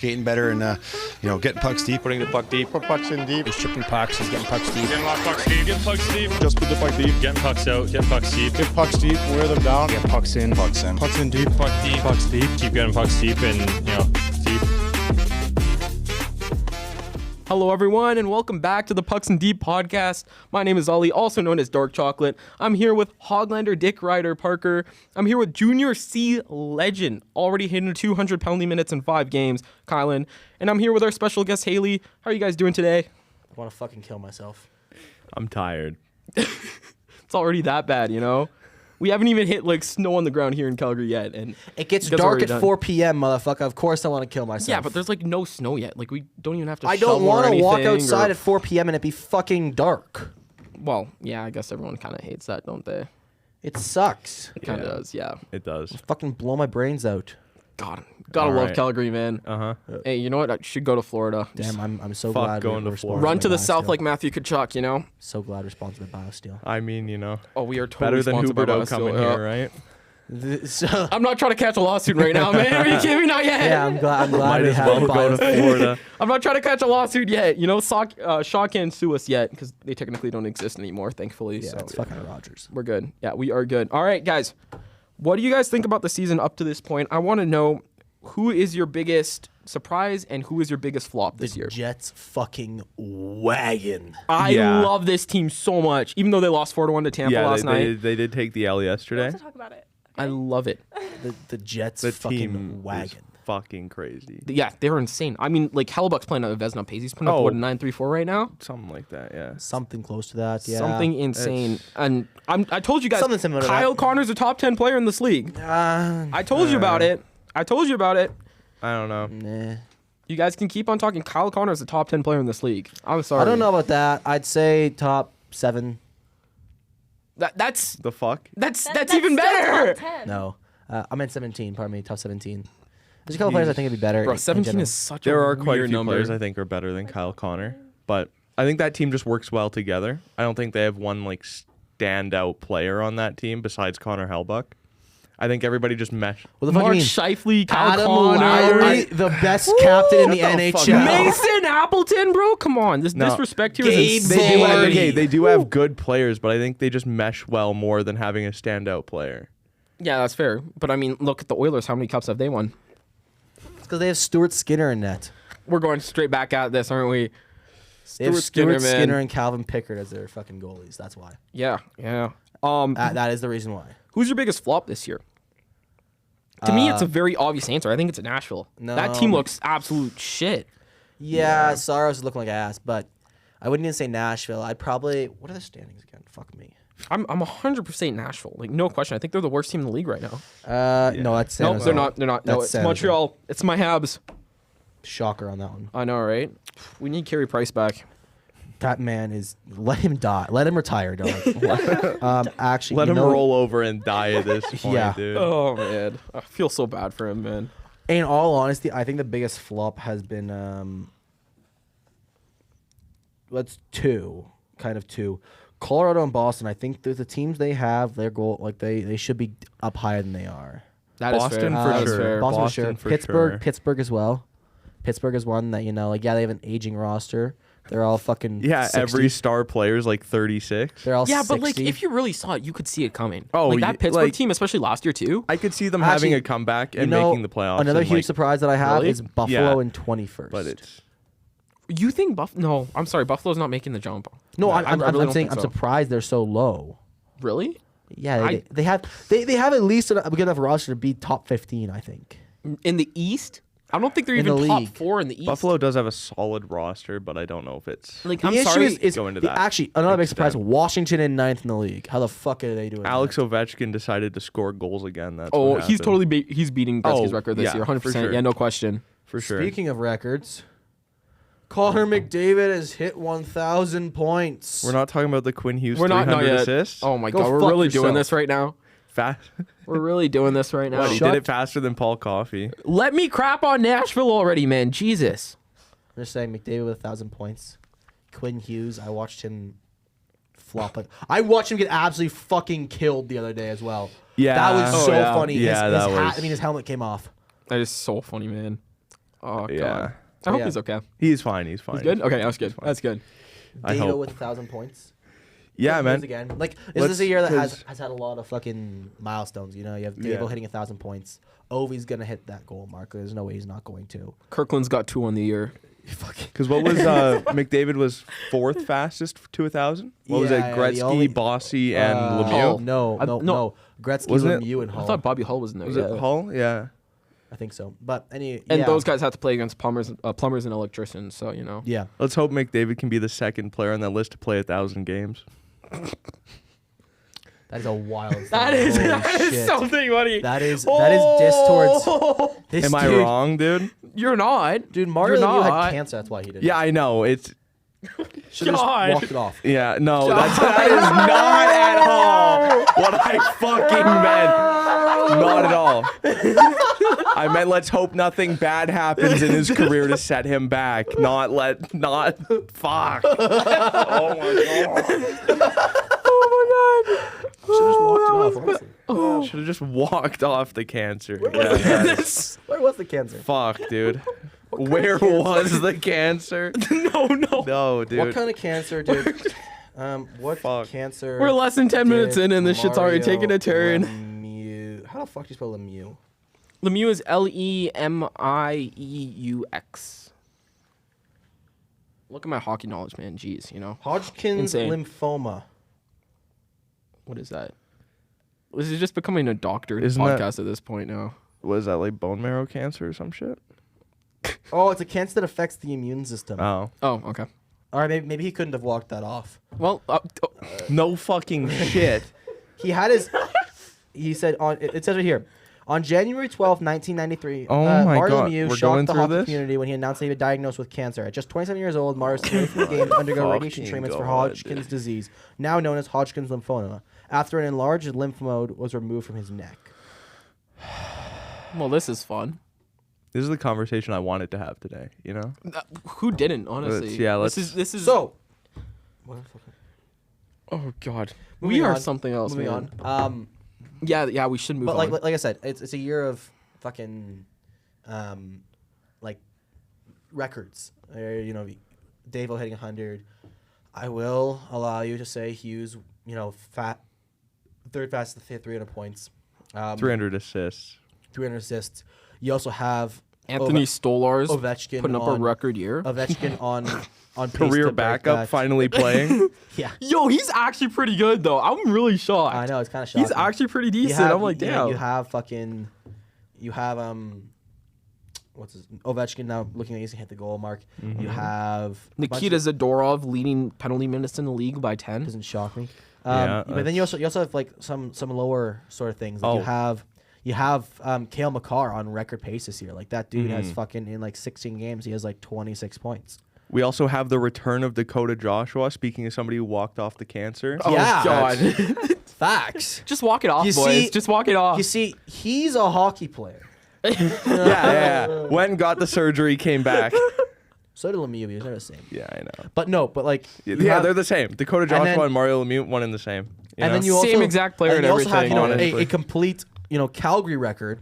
Getting better and, getting pucks deep. Putting the puck deep. Put pucks in deep. He's chipping pucks. He's getting pucks deep. Getting a lot of pucks deep. Getting pucks deep. Just put the puck deep. Getting pucks out. Getting pucks deep. Get pucks deep. Wear them down. Get pucks in. Pucks in. Pucks in deep. Puck deep. Pucks deep. Keep getting pucks deep and, deep. Hello, everyone, and welcome back to the Pucks and Deep podcast. My name is Ollie, also known as Dark Chocolate. I'm here with Hoglander Dick Ryder Parker. I'm here with Junior C legend, already hitting 200 penalty minutes in 5 games, Kylan. And I'm here with our special guest, Haley. How are you guys doing today? I want to fucking kill myself. I'm tired. It's already that bad, you know? We haven't even hit, snow on the ground here in Calgary yet. And It gets you guys are dark already at done. 4 p.m., motherfucker. Of course I want to kill myself. Yeah, but there's, no snow yet. We don't even have to I shovel don't want or to walk anything, outside or- at 4 p.m. and it be fucking dark. Well, yeah, I guess everyone kind of hates that, don't they? It sucks. It kind of does, yeah. It does. Fucking blow my brains out. God, gotta All love right. Calgary, man. Uh-huh. Hey, you know what? I should go to Florida. Damn, I'm so Fuck glad going we're to Florida. Run to the sponsored by south BioSteel. like Matthew Kachuk, you know? So glad we're sponsored by BioSteel. I mean, Oh, we are totally better than sponsored by Huberto BioSteel, coming yeah. here, right? So, I'm not trying to catch a lawsuit right now, man. Are you kidding me? Not yet. yeah, I'm glad Might we as have well go to BioSteel. Florida. I'm not trying to catch a lawsuit yet. You know, Shaw can't sue us yet because they technically don't exist anymore, thankfully. Yeah, so it's fucking Rogers. we're good. Yeah, we are good. All right, guys. What do you guys think about the season up to this point? I want to know who is your biggest surprise and who is your biggest flop this year. Jets fucking wagon. I Yeah. love this team so much, even though they lost 4-1 to Tampa last night. they did take the L yesterday. Let's talk about it. I love it. The Jets The fucking team wagon. is fucking crazy. Yeah, they're insane. I mean, Hellebuck's playing at a Vezina pace. He's putting up, Oh. what, a 9.34 right now? Something like that, yeah. Something close to that, yeah. Something insane. And I told you guys, Something similar to Kyle that. Connor's a top 10 player in this league. I told you about it. I I don't know. Nah. You guys can keep on talking. Kyle Connor's a top 10 player in this league. I'm sorry. I don't know about that. I'd say top 7. That's The fuck? that's That's even still better. top 10. No. I meant 17. Pardon me. Top 17. There's a couple players I think would be better. Bro, in 17 general. is such There a are quite a weird few number. players I think are better than Kyle Connor, but I think that team just works well together. I don't think they have one standout player on that team besides Connor Hellbuck. I think everybody just meshed. What the fuck Mark you mean? Shifley, Kyle Adam Connor. Lowry, the best captain in the Shut the fuck NHL. up. Mason Appleton, bro. Come on. This No. disrespect here is Gabe insane. Vardy. They do have good players, but I think they just mesh well more than having a standout player. Yeah, that's fair. But I mean, look at the Oilers. How many cups have they won? It's because they have Stuart Skinner in net. We're going straight back at this, aren't we? They have Stuart Skinner man. and Calvin Pickard as their fucking goalies. That's why. Yeah. That is the reason why. Who's your biggest flop this year? To me, it's a very obvious answer. I think it's Nashville. No. That team looks absolute shit. Yeah, Saros is looking like ass, but I wouldn't even say Nashville. I'd probably. What are the standings again? Fuck me. I'm 100% Nashville. No question. I think they're the worst team in the league right now. No, that's San No, Jose. they're not. They're not. No, That's it's San Jose. Montreal. It's my Habs. Shocker on that one. I know, right? We need Carey Price back. That man is. Let him die. Let him retire, dog. Actually, Let you him know- roll over and die at this point, Yeah. dude. Oh man, I feel so bad for him, man. In all honesty, I think the biggest flop has been two. Colorado and Boston. I think the teams they have, their goal they should be up higher than they are. That is Boston fair. for That is sure. fair. Boston, Boston sure. for Pittsburgh, sure. Pittsburgh as well. Pittsburgh is one that they have an aging roster. They're all fucking Yeah, 60. every star player is 36. They're all Yeah, 60. but if you really saw it, you could see it coming. Oh, that y- Pittsburgh team, especially last year too. I could see them Actually, having a comeback and You know, making the playoffs. Another and, huge surprise that I have Really? is Buffalo Yeah. in 21st. But it's You think No, I'm sorry. Buffalo's not making the jump. no, I I'm really don't saying think I'm so. surprised they're so low. Really? Yeah, they have at least a good enough roster to be top 15. I think. In the East? I don't think they're In even the top league. 4 in the East. Buffalo does have a solid roster, but I don't know if it's Like, The I'm issue sorry. is go into the- that actually another big surprise. extent. Washington in 9th in the league. How the fuck are they doing? Alex that? Ovechkin decided to score goals again. That's Oh, what he's happened. totally he's beating Gretzky's Oh, record this yeah, year, 100%. for sure. Yeah, no question. for sure. Speaking of records, Connor McDavid has hit 1,000 points. We're not talking about the Quinn Hughes We're not 300 yet. assists. Oh my Go god, we're fuck really doing yourself. this right now. Fast. We're really doing this right now. What, he Shut- did it faster than Paul Coffey. Let me crap on Nashville already, man. Jesus. I'm just saying McDavid with 1,000 points. Quinn Hughes, I watched him flop. I watched him get absolutely fucking killed the other day as well. Yeah. That was Oh, so yeah. funny. Yeah, his that hat, was- I mean, his helmet came off. That is so funny, man. Oh god. Yeah. I hope Yeah. he's okay. He's fine. He's fine. He's good. Okay, that's good. That's good. I Davo hope. with 1,000 points. Yeah, Who man. knows Again, like this is a year that 'cause- has had a lot of fucking milestones. You know, you have Davo Yeah. hitting 1,000 points. Ovi's gonna hit that goal mark. There's no way he's not going to. Kirkland's got 2 on the year. Because what was McDavid was 4th fastest to 1,000? What was it? Yeah, the Gretzky, only- Bossy, and Hull. Lemieux? No, I- no, no. no. Gretzky, Wasn't it- Lemieux, and I Hull. thought Bobby Hull was in there. Was yeah. it Hull? Yeah. I think so. But And yeah. those guys have to play against plumbers and electricians. So you know. Yeah. Let's hope McDavid can be the second player on that list to play 1,000 games. That is a wild. That thing. is Holy that is shit. something, buddy. That is diss towards this Am I dude. wrong, dude? You're not. Dude, Mario You're Lemieux not. had cancer. That's why he did. Yeah, I know. It's Should have just God. walked it off. yeah, no, that is not at all what I fucking meant. Not at all. I meant let's hope nothing bad happens in his career to set him back. Not fuck. Oh my god. Should have just walked it off. Honestly. Should have just walked off the cancer. Yeah, that's- Where was the cancer? fuck, dude. Where was the cancer? No. No, dude. What kind of cancer, dude? What Fuck. cancer? We're less than 10 minutes did in, and this shit's already Mario taking a turn. Lemieux. How the fuck do you spell Lemieux? Lemieux is Lemieux. Look at my hockey knowledge, man. Jeez, you know. Hodgkin's Insane. lymphoma. What is that? This is just becoming a doctor Isn't podcast at this point now. Was that like bone marrow cancer or some shit? Oh, it's a cancer that affects the immune system. Oh. Oh, okay. All right, maybe he couldn't have walked that off. Well, No fucking shit. He had his. He said on. It says right here. On January 12, 1993, Oh my Mario God, Lemieux we're going shocked the through hockey this? community when he announced that he was diagnosed with cancer. At just 27 years old, Mario stayed away from the game to undergo radiation Fucking treatments for God. Hodgkin's disease, now known as Hodgkin's lymphoma, after an enlarged lymph node was removed from his neck. well, this is fun. This is the conversation I wanted to have today, you know? Who didn't, honestly? Let's- This is. So, Oh God. Moving We are on. something else, moving man. on. Yeah. We should move But on. like I said, it's a year of fucking, like records. You know, Davo hitting 100. I will allow you to say Hughes, you know, third fastest to hit 300 points. 300 assists. 300 assists. You also have Anthony Stolarz Ovechkin putting up a on- record year. Ovechkin on pace Career to break backup that. finally playing. Yeah, Yo, he's actually pretty good though. I'm really shocked. I know it's kind of shocking. He's actually pretty You decent. have- I'm like, damn. You have what's his Ovechkin now looking like he's gonna hit the goal mark. Mm-hmm. You have a bunch Nikita of- Zadorov leading penalty minutes in the league by 10. doesn't shock me. Yeah, But then you also have like some lower sort of things. Like Oh. you have Cale Makar on record pace this year. Like that dude Mm-hmm. has fucking in like 16 games he has like 26 points. We also have the return of Dakota Joshua, speaking of somebody who walked off the cancer. Oh, Yeah. God. Facts. Just walk it off, You boys. see- Just walk it off. You see, he's a hockey player. Yeah. Went and got the surgery, came back. So did Lemieux. He was never the same. Yeah, I know. But no, but like you Yeah, have- they're the same. Dakota Joshua then- and Mario Lemieux, one in the same. You and know? then you also Same exact player and and you also have everything, you know, honestly. a complete Calgary record.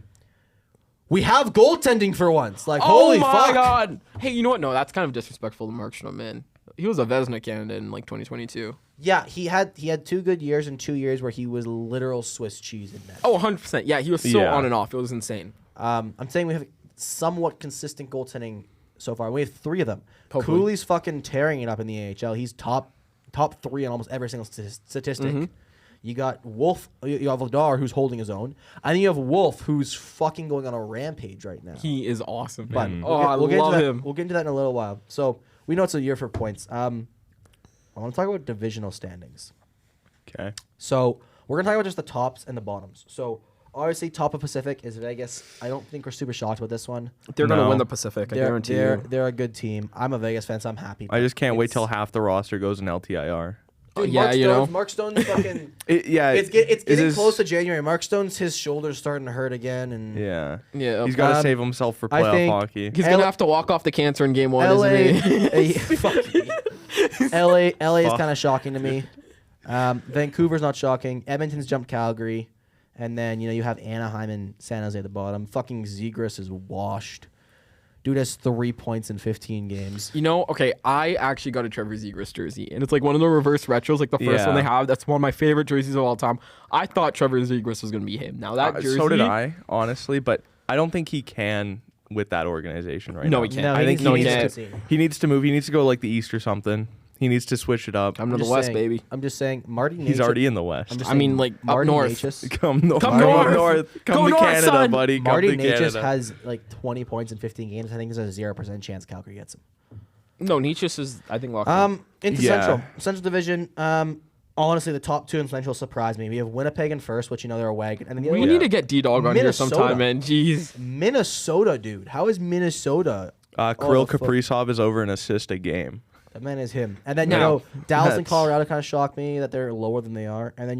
We have goaltending for once. Like holy oh my fuck. God. Hey, you know what? No, that's kind of disrespectful to Markstrom, man. He was a Vezina candidate in like 2022. Yeah, he had 2 good years and 2 years where he was literal Swiss cheese in net. Oh, 100%. Yeah, he was so Yeah. on and off. It was insane. I'm saying we have somewhat consistent goaltending so far. We have 3 of them. Hopefully. Cooley's fucking tearing it up in the AHL. He's top 3 in almost every single statistic. Mm-hmm. You got Wolf. You have Vladar, who's holding his own, and then you have Wolf, who's fucking going on a rampage right now. He is awesome, But man. we'll Oh, get- I we'll get love into that, him. We'll get into that in a little while. So we know it's a year for points. I want to talk about divisional standings. Okay. So we're gonna talk about just the tops and the bottoms. So obviously, top of Pacific is Vegas. I don't think we're super shocked with this one. They're going to No. win the Pacific, I guarantee you. They're a good team. I'm a Vegas fan, so I'm happy. I just can't wait It's- till half the roster goes in LTIR. Dude, Yeah, Mark you Stone's, know. Mark Stone's fucking. Yeah. It's it getting is- close to January. Mark Stone's his shoulder's starting to hurt again, and Yeah. Yeah. He's got to Um, save himself for I playoff think hockey. He's going L- to have to walk off the cancer in game 1, LA, isn't he? fuck you. LA is Fuck. kind of shocking to me. Vancouver's not shocking. Edmonton's jumped Calgary, and then you have Anaheim and San Jose at the bottom. Fucking Zegras is washed. Dude has 3 points in 15 games. You know, okay, I actually got a Trevor Zegras jersey, and it's like one of the reverse retros, like the first one they have. That's one of my favorite jerseys of all time. I thought Trevor Zegras was going to be him. Now that jersey... So did I, honestly, but I don't think he can with that organization right now. No, he can't. No, I think he can't. he needs to move. He needs to go like the East or something. He needs to switch it up. Come to the West, baby. I'm just saying, Marty Necas... He's already in the West. I mean, like, up Marty north. Necas, Come north. Come north. Come Go to north, Canada, son. buddy. Marty Come to Necas Canada. has like 20 points in 15 games. I think there's a 0% chance Calgary gets him. No, Nietzsche is, I think, locked in. Into Yeah. Central Division. Honestly, the top two in Central surprised me. We have Winnipeg in first, which you know they're a wagon, and then the other We one- need to get D-Dog on here Minnesota. sometime, man. Jeez. Minnesota, dude. How is Minnesota? Kirill fuck. Kaprizov is over an assist a game. That man is him. And then, No. Dallas and That's- Colorado kind of shocked me that they're lower than they are. And then,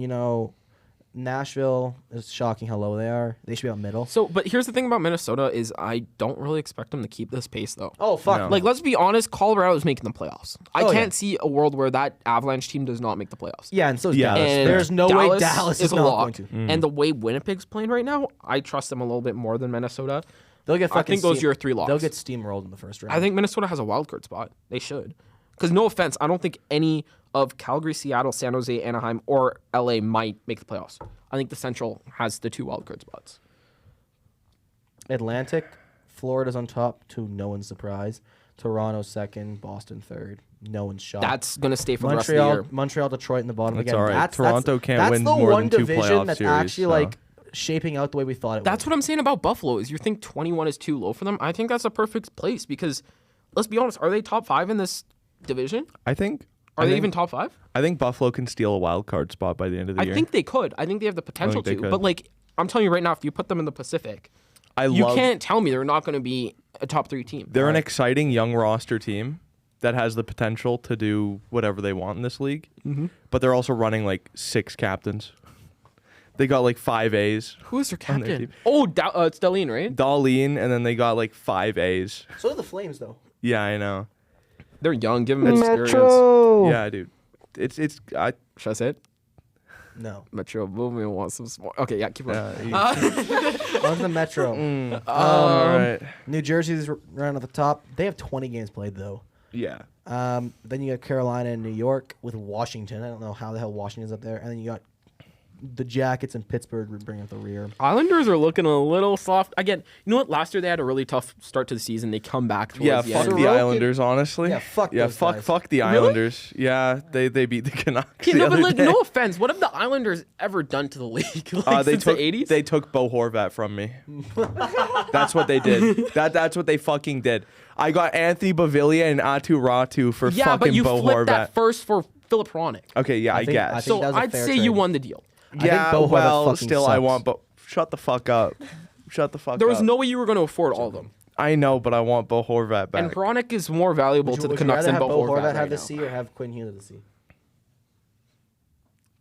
Nashville is shocking how low they are. They should be out middle. So, but here's the thing about Minnesota is I don't really expect them to keep this pace, though. Oh, fuck. No. Like, let's be honest, Colorado is making the playoffs. I Oh, can't see a world where that Avalanche team does not make the playoffs. Yeah, and so is Yeah, Dallas. And There's no way Dallas is a not lock. going to. And the way Winnipeg's playing right now, I trust them a little bit more than Minnesota. They'll get I fucking think those are your three locks. They'll get steamrolled in the first round. I think Minnesota has a wild card spot. They should. Because no offense, I don't think any of Calgary, Seattle, San Jose, Anaheim, or LA might make the playoffs. I think the Central has the two wild card spots. Atlantic, Florida's on top to no one's surprise. Toronto second, Boston third. No one's shocked. That's going to stay for the rest of the year. Montreal, Detroit in the bottom That's again. all right. That's, Toronto that's, can't that's win the more one than two division playoff that's series, actually so. like shaping out the way we thought it That's would. what I'm saying about Buffalo is you think 21 is too low for them. I think that's a perfect place because let's be honest, are they top 5 in this division? I think. Are they even top 5? I think Buffalo can steal a wild card spot by the end of the I year. think they could. I think they have the potential they to. could. But like I'm telling you right now, if you put them in the Pacific, you can't tell me they're not going to be a top 3 team. They're an exciting young roster team that has the potential to do whatever they want in this league. Mm-hmm. But they're also running like 6 captains. They got like 5 A's. Who is their on their captain? team. Oh, it's Darlene, right? Darlene, and then they got like 5 A's. So do the Flames, though. Yeah, I know. They're young. Give them experience. Yeah, dude. Should Should I say it? No. Metro Boomin wants some smart. Okay, yeah, keep going. On to the Metro. all right. New Jersey's right at the top. They have 20 games played, though. Yeah. Then you got Carolina and New York with Washington. I don't know how the hell Washington's up there. And then you got the Jackets and Pittsburgh bringing up the rear. Islanders are looking a little soft. Again, you know what? Last year they had a really tough start to the season. They come back towards Yeah, the fuck end. the Sorokin- Islanders, honestly. Yeah, fuck those guys. fuck the Islanders. Yeah, they beat the Canucks Okay, the no, but other like, day. no offense. What have the Islanders ever done to the league? Like, They since took the 80s? they took Bo Horvat from me. That's what they did. That's what they fucking did. I got Anthony Bavillia and Atu Ratu for yeah, fucking but you Bo flipped Horvat. that first for Philip Hronik. Okay, yeah, I think- guess. I think So that was a I'd fair say trade. you won the deal. yeah, Bo Horvat well, fucking still I sucks. want Bo. Shut the fuck up. Shut the fuck There up. was no way you were going to afford all of them. I know, but I want Bo Horvat back. And Hronik is more valuable to the Would you Canucks rather than have Bo Bo Horvat Horvat have right the now. C or have Quinn Hughes the C?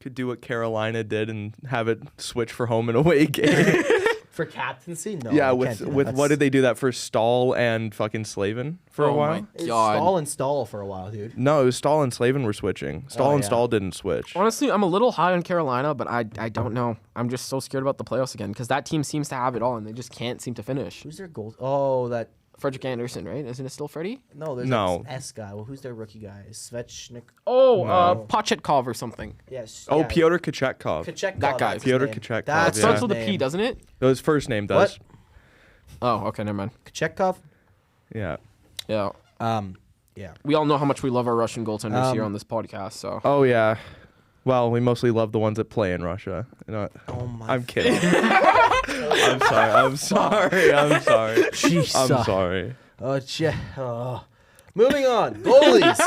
Could do what Carolina did and have it switch for home and away game. For captaincy? No. yeah, you with can't do that. what That's- did they do that for Stahl and fucking Slavin for a Oh while? my It's God. Stall and Stall for a while, dude. No, it was Stahl and Slavin were switching. Stahl and yeah. Stahl didn't switch. Honestly, I'm a little high on Carolina, but I don't know. I'm just so scared about the playoffs again because that team seems to have it all and they just can't seem to finish. Who's their goal? Oh, that. Frederick Anderson, right? Isn't it still Freddie? No, there's No. an S guy. Well, who's their rookie guy? Svechnik. Oh, No. Pachetkov or something. Yes. Oh, yeah. Pyotr Kochetkov. Kachekov, That guy. that's his Pyotr name. Kochetkov, That's yeah. Starts his with a P, name. doesn't it? His first name does. Oh, okay, never mind. Kachekov? Yeah. Yeah. Yeah. We all know how much we love our Russian goaltenders here Um, on this podcast, so. Oh yeah. Well, we mostly love the ones that play in Russia. You know, Oh my. I'm kidding. I'm sorry. I'm sorry. I'm sorry. Jeez. I'm sorry. Oh, moving on. Goalies.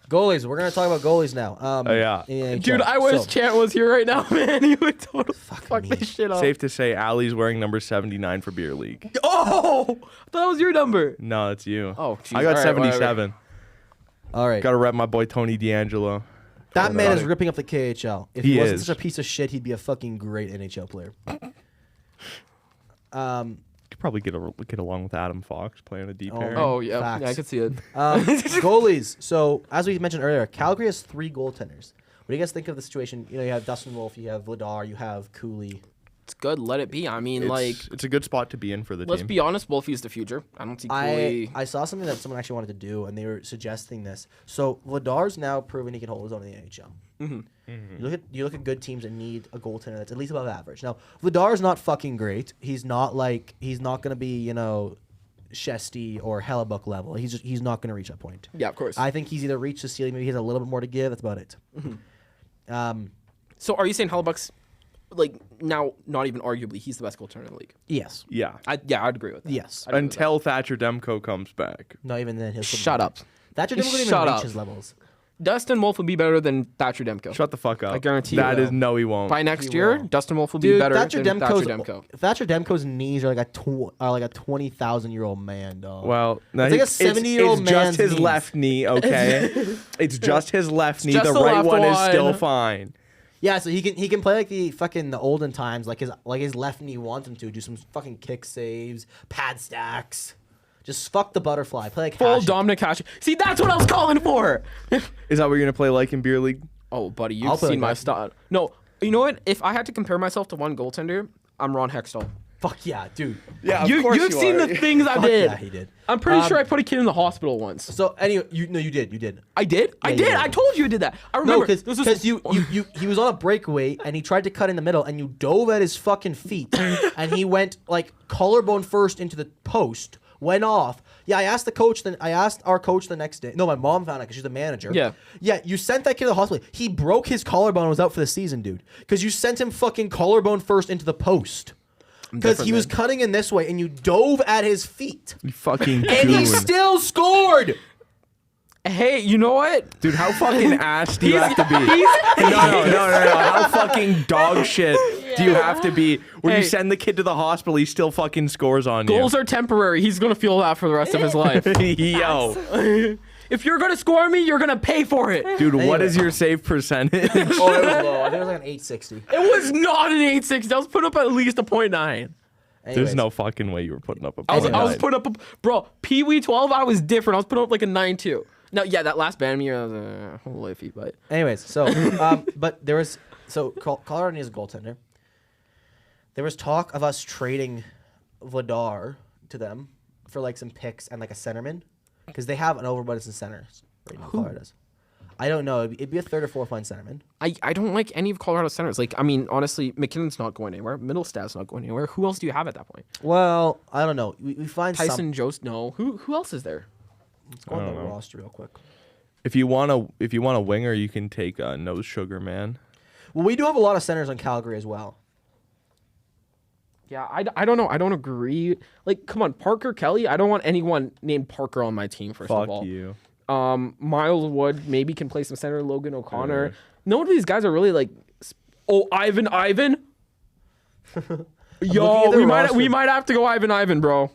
Goalies. We're gonna talk about goalies now. yeah. in the Dude, NHL. I wish So, Chant was here right now, man. He would totally fuck me. this shit up. Safe to say, Allie's wearing number 79 for beer league. Oh! I thought that was your number. No, it's you. Oh, jeez. I got All right, 77. All right. Got to rep my boy Tony D'Angelo. That man is Got it. ripping up the KHL. If He he wasn't is. such a piece of shit, he'd be a fucking great NHL player. Could probably get along with Adam Fox playing a deep Oh, pair. Oh, yeah. Facts. Yeah, I could see it. Goalies. So, as we mentioned earlier, Calgary has 3 goaltenders. What do you guys think of the situation? You know, you have Dustin Wolf, you have Vladar, you have Cooley. it's good. Let it be. I mean, it's a good spot to be in for the let's team. be honest. Wolfie's the future. I don't see Cooley. I saw something that someone actually wanted to do, and they were suggesting this. So Vladar's now proven he can hold his own in the NHL. You look at good teams that need a goaltender that's at least above average. Now Vladar's not fucking great. He's not gonna be Shesty or Hellebuck level. He's not gonna reach that point. Yeah, of course. I think he's either reached the ceiling, maybe he has a little bit more to give. That's about it. So are you saying Hellebuck's now not even arguably he's the best goaltender in the league? Yes. Yeah. I'd agree with that. Yes. I'd agree with Until Thatcher Demko comes back. Not even then. He'll Shut up. Thatcher didn't even Shut reach up. his levels. Dustin Wolf will be better than Thatcher Demko. Shut the fuck up. I guarantee that you. is no, he won't. By next He year, will. Dustin Wolf will be Dude, better Thatcher than Demko's, Thatcher Demko. Thatcher Demko's knees are like a 20,000-year-old man, dog. Well, no, It's like a 70-year-old It's just man's his knees. left knee, okay? It's just his left knee. just The the right left one is one. still fine. Yeah, so he can play like the olden times, like his left knee wants him to do some fucking kick saves, pad stacks. Just fuck the butterfly. Play like Full Hasek. Dominic Hasek. See, that's what I was calling for. Is that what you're going to play like in beer league? Oh, buddy, I'll you've play seen my like that. style. No, you know what? If I had to compare myself to one goaltender, I'm Ron Hextall. Fuck yeah, dude. Yeah, You've seen the things I Fuck did. yeah, he did. I'm pretty sure I put a kid in the hospital once. So anyway, you did. I did? I you did. did. I told you I did that. I No, remember. This was- because he was on a breakaway and he tried to cut in the middle and you dove at his fucking feet and he went like collarbone first into the post, went off. Yeah, I asked our coach the next day. No, my mom found out because she's the manager. Yeah. Yeah, you sent that kid to the hospital. He broke his collarbone and was out for the season, dude. Because you sent him fucking collarbone first into the post. Because he was cutting in this way and you dove at his feet. You fucking And he goon. still scored! Hey, you know what? Dude, how fucking ass do you have to be? No. How fucking dog shit do you have to be where you Hey. send the kid to the hospital, he still fucking scores on Goals are temporary. He's going to feel that for the rest of his life. you? Yo. If you're going to score me, you're going to pay for it. Dude, what Anyway. is your save percentage? Oh, it was low. I think it was like an 860. It was not an 8.6. I was putting up at least a 0.9. There's Anyways. no fucking way you were putting up a I was point. putting up bro, Pee Wee 12, I was different. I was putting up like a 9.2. No, yeah, that last band year, I was a little iffy, but Anyways, so but there was Colorado needs a goaltender. There was talk of us trading Vladar to them for like some picks and like a centerman because they have an overabundance in centers right now. Colorado does. I don't know. It'd be a third or fourth line centerman. I don't like any of Colorado's centers. Like, I mean, honestly, McKinnon's not going anywhere. Middlestad's not going anywhere. Who else do you have at that point? Well, I don't know. We find Tyson, some. Jost, no. Who else is there? Let's go on the roster real quick. If you want a winger, you can take Nose Sugar Man. Well, we do have a lot of centers on Calgary as well. Yeah, I don't know. I don't agree. Like, come on, Parker Kelly. I don't want anyone named Parker on my team, first of Fuck all. you. Miles Wood maybe can play some center. Logan O'Connor. None of these guys are really like. Oh, Ivan. Yo, looking at their we roster. might have to go Ivan, bro.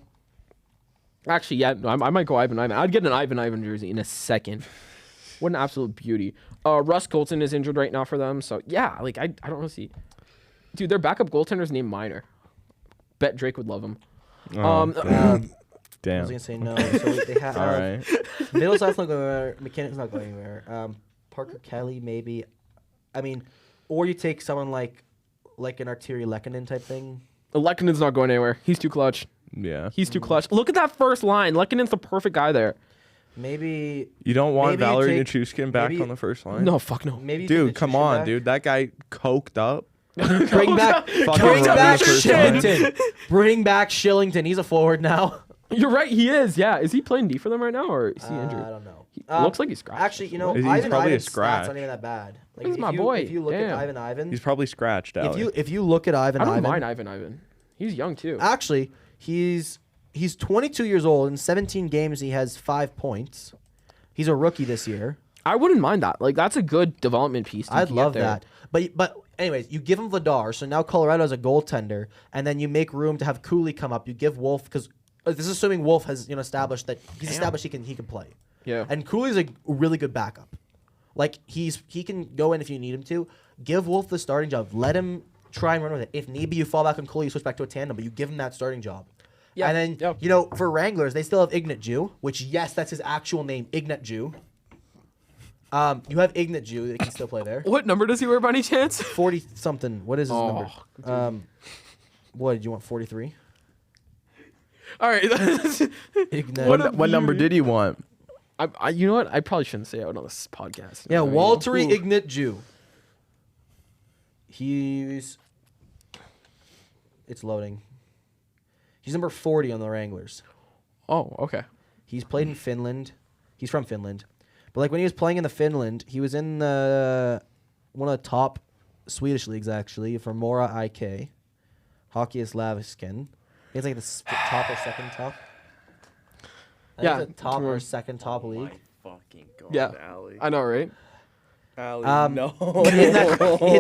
Actually, yeah, no, I might go Ivan. I'd get an Ivan jersey in a second. What an absolute beauty. Russ Colton is injured right now for them, so yeah, like I don't really see. Dude, their backup goaltender's named Minor. Bet Drake would love him. I Damn. was gonna say no. So they have. All right. Middlesex not going anywhere. McKinnon's not going anywhere. Parker Kelly maybe. I mean, or you take someone like an Arturi Lehkonen type thing. Lekkonen's not going anywhere. He's too clutch. Yeah. He's too clutch. Look at that first line. Lekkonen's the perfect guy there. Maybe. You don't want Maybe you Valerie take- Nichushkin back maybe- on the first line? No, fuck no. Maybe. you Dude, take come Nichushkin on, back. dude. That guy coked up. Bring back. Fucking Bring rub back his first line. Shillington. Bring back Shillington. He's a forward now. You're right. He is. Yeah. Is he playing D for them right now, or is he injured? I don't know. Looks like he's scratched. Actually, you know, He's Ivan probably a Ivan's stats scratch. aren't even that bad. Like, This is if my you, boy. If you look Damn. at Ivan Ivan, He's probably scratched out. if you look at Ivan I don't Ivan, mind Ivan. He's young too. actually, he's 22 years old. In 17 games, he has 5 points. He's a rookie this year. I wouldn't mind that. Like, that's a good development piece. I'd love that. But anyways, you give him Vladar, so now Colorado has a goaltender, and then you make room to have Cooley come up. You give Wolf, because this is assuming Wolf has established that he's established he can play. Yeah. And Cooley's a really good backup. Like he can go in if you need him to. Give Wolf the starting job. Let him try and run with it. If need be, you fall back on Cooley, you switch back to a tandem, but you give him that starting job. Yeah, And then yeah. for Wranglers, they still have Ignat Jew, which yes, that's his actual name, Ignat Jew. You have Ignat Jew that can still play there. What number does he wear by any chance? 40 something. What is his Oh, number? What did you want? 43. All right. Ignat. What number did you want? You know what? I probably shouldn't say out on this podcast. Yeah, I mean, Walter ooh. Ignat Jew. It's loading. He's number 40 on the Wranglers. Oh, okay. He's played in Finland. He's from Finland. But like when he was playing in the Finland, he was in the one of the top Swedish leagues actually for Mora IK. Hockey is Laviskin. He's like the top or second top. I think Yeah, it's the top or second top league. Fucking God, Yeah. Allie. I know, right? Allie, no. But in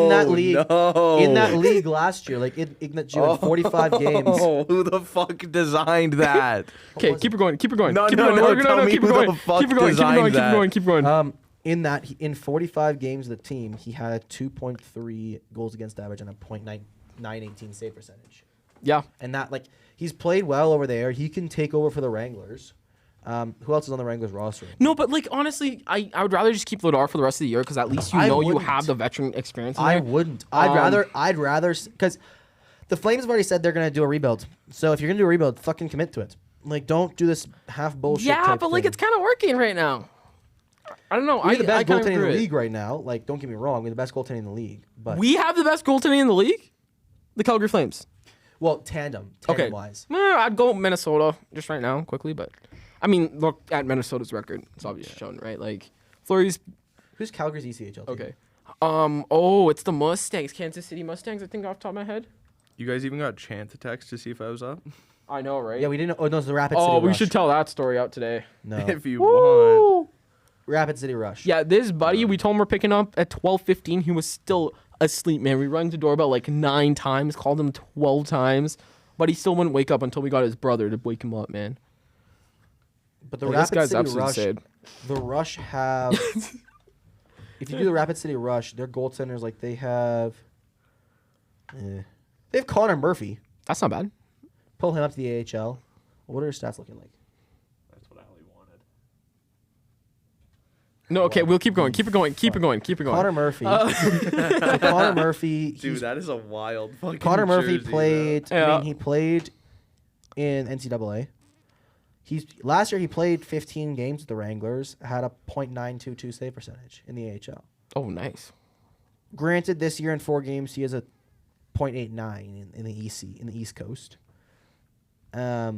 that league, no. in that league last year, like Ignat Jew in 45 games. Oh, who the fuck designed that? Okay, keep it going. Keep it going. No, keep no, it going. no, tell me Keep it who going. the fuck Keep it going. Keep it designed going. Keep it that. going. Keep it going. In 45 games of the team, he had a 2.3 goals against average and a .918 save percentage. Yeah. And that, like, he's played well over there. He can take over for the Wranglers. Who else is on the Wranglers roster? No, but like honestly, I would rather just keep Vladar for the rest of the year because at least you I know you wouldn't. have the veteran experience. In I there. wouldn't. I'd rather because the Flames have already said they're gonna do a rebuild. So if you're gonna do a rebuild, fucking commit to it. Like, don't do this half bullshit. Yeah, type but like thing. it's kind of working right now. I don't know. We're the best kinda goaltending in the agree. league right now. Like, don't get me wrong, we're the best goaltending in the league. But We have the best goaltending in the league. The Calgary Flames. well, tandem wise. I'd go Minnesota just right now, quickly. But I mean, look at Minnesota's record. It's obviously shown, right? Like Fleury's Who's Calgary's ECHL team? okay. Oh, it's the Mustangs, Kansas City Mustangs. I think off the top of my head. You guys even got a chance to text to see if I was up? I know, right? Yeah, we didn't. Oh no, it's the Rapid City Oh, we Rush. should tell that story out today. No, If you want. Rapid City Rush. Yeah, this buddy, we told him we're picking up at 12:15. He was still asleep, man. We rang the doorbell like 9 times, called him 12 times, but he still wouldn't wake up until we got his brother to wake him up, man. But the Like, this Rapid guy's City absolutely Rush, sad. the Rush have. If you do the Rapid City Rush, their goaltenders like they have. They have Connor Murphy. That's not bad. Pull him up to the AHL. What are his stats looking like? That's what Allie wanted. No, okay, we'll keep going. Keep it going. Keep it going. Keep it going. Connor Murphy. So Connor Murphy. Dude, that is a wild fucking Connor Murphy jersey, played. Yeah. I mean, he played in NCAA. Last year he played 15 games with the Wranglers. Had a .922 save percentage in the AHL. Oh, nice. Granted, this year in 4 games he has a .89 in the EC in the East Coast. But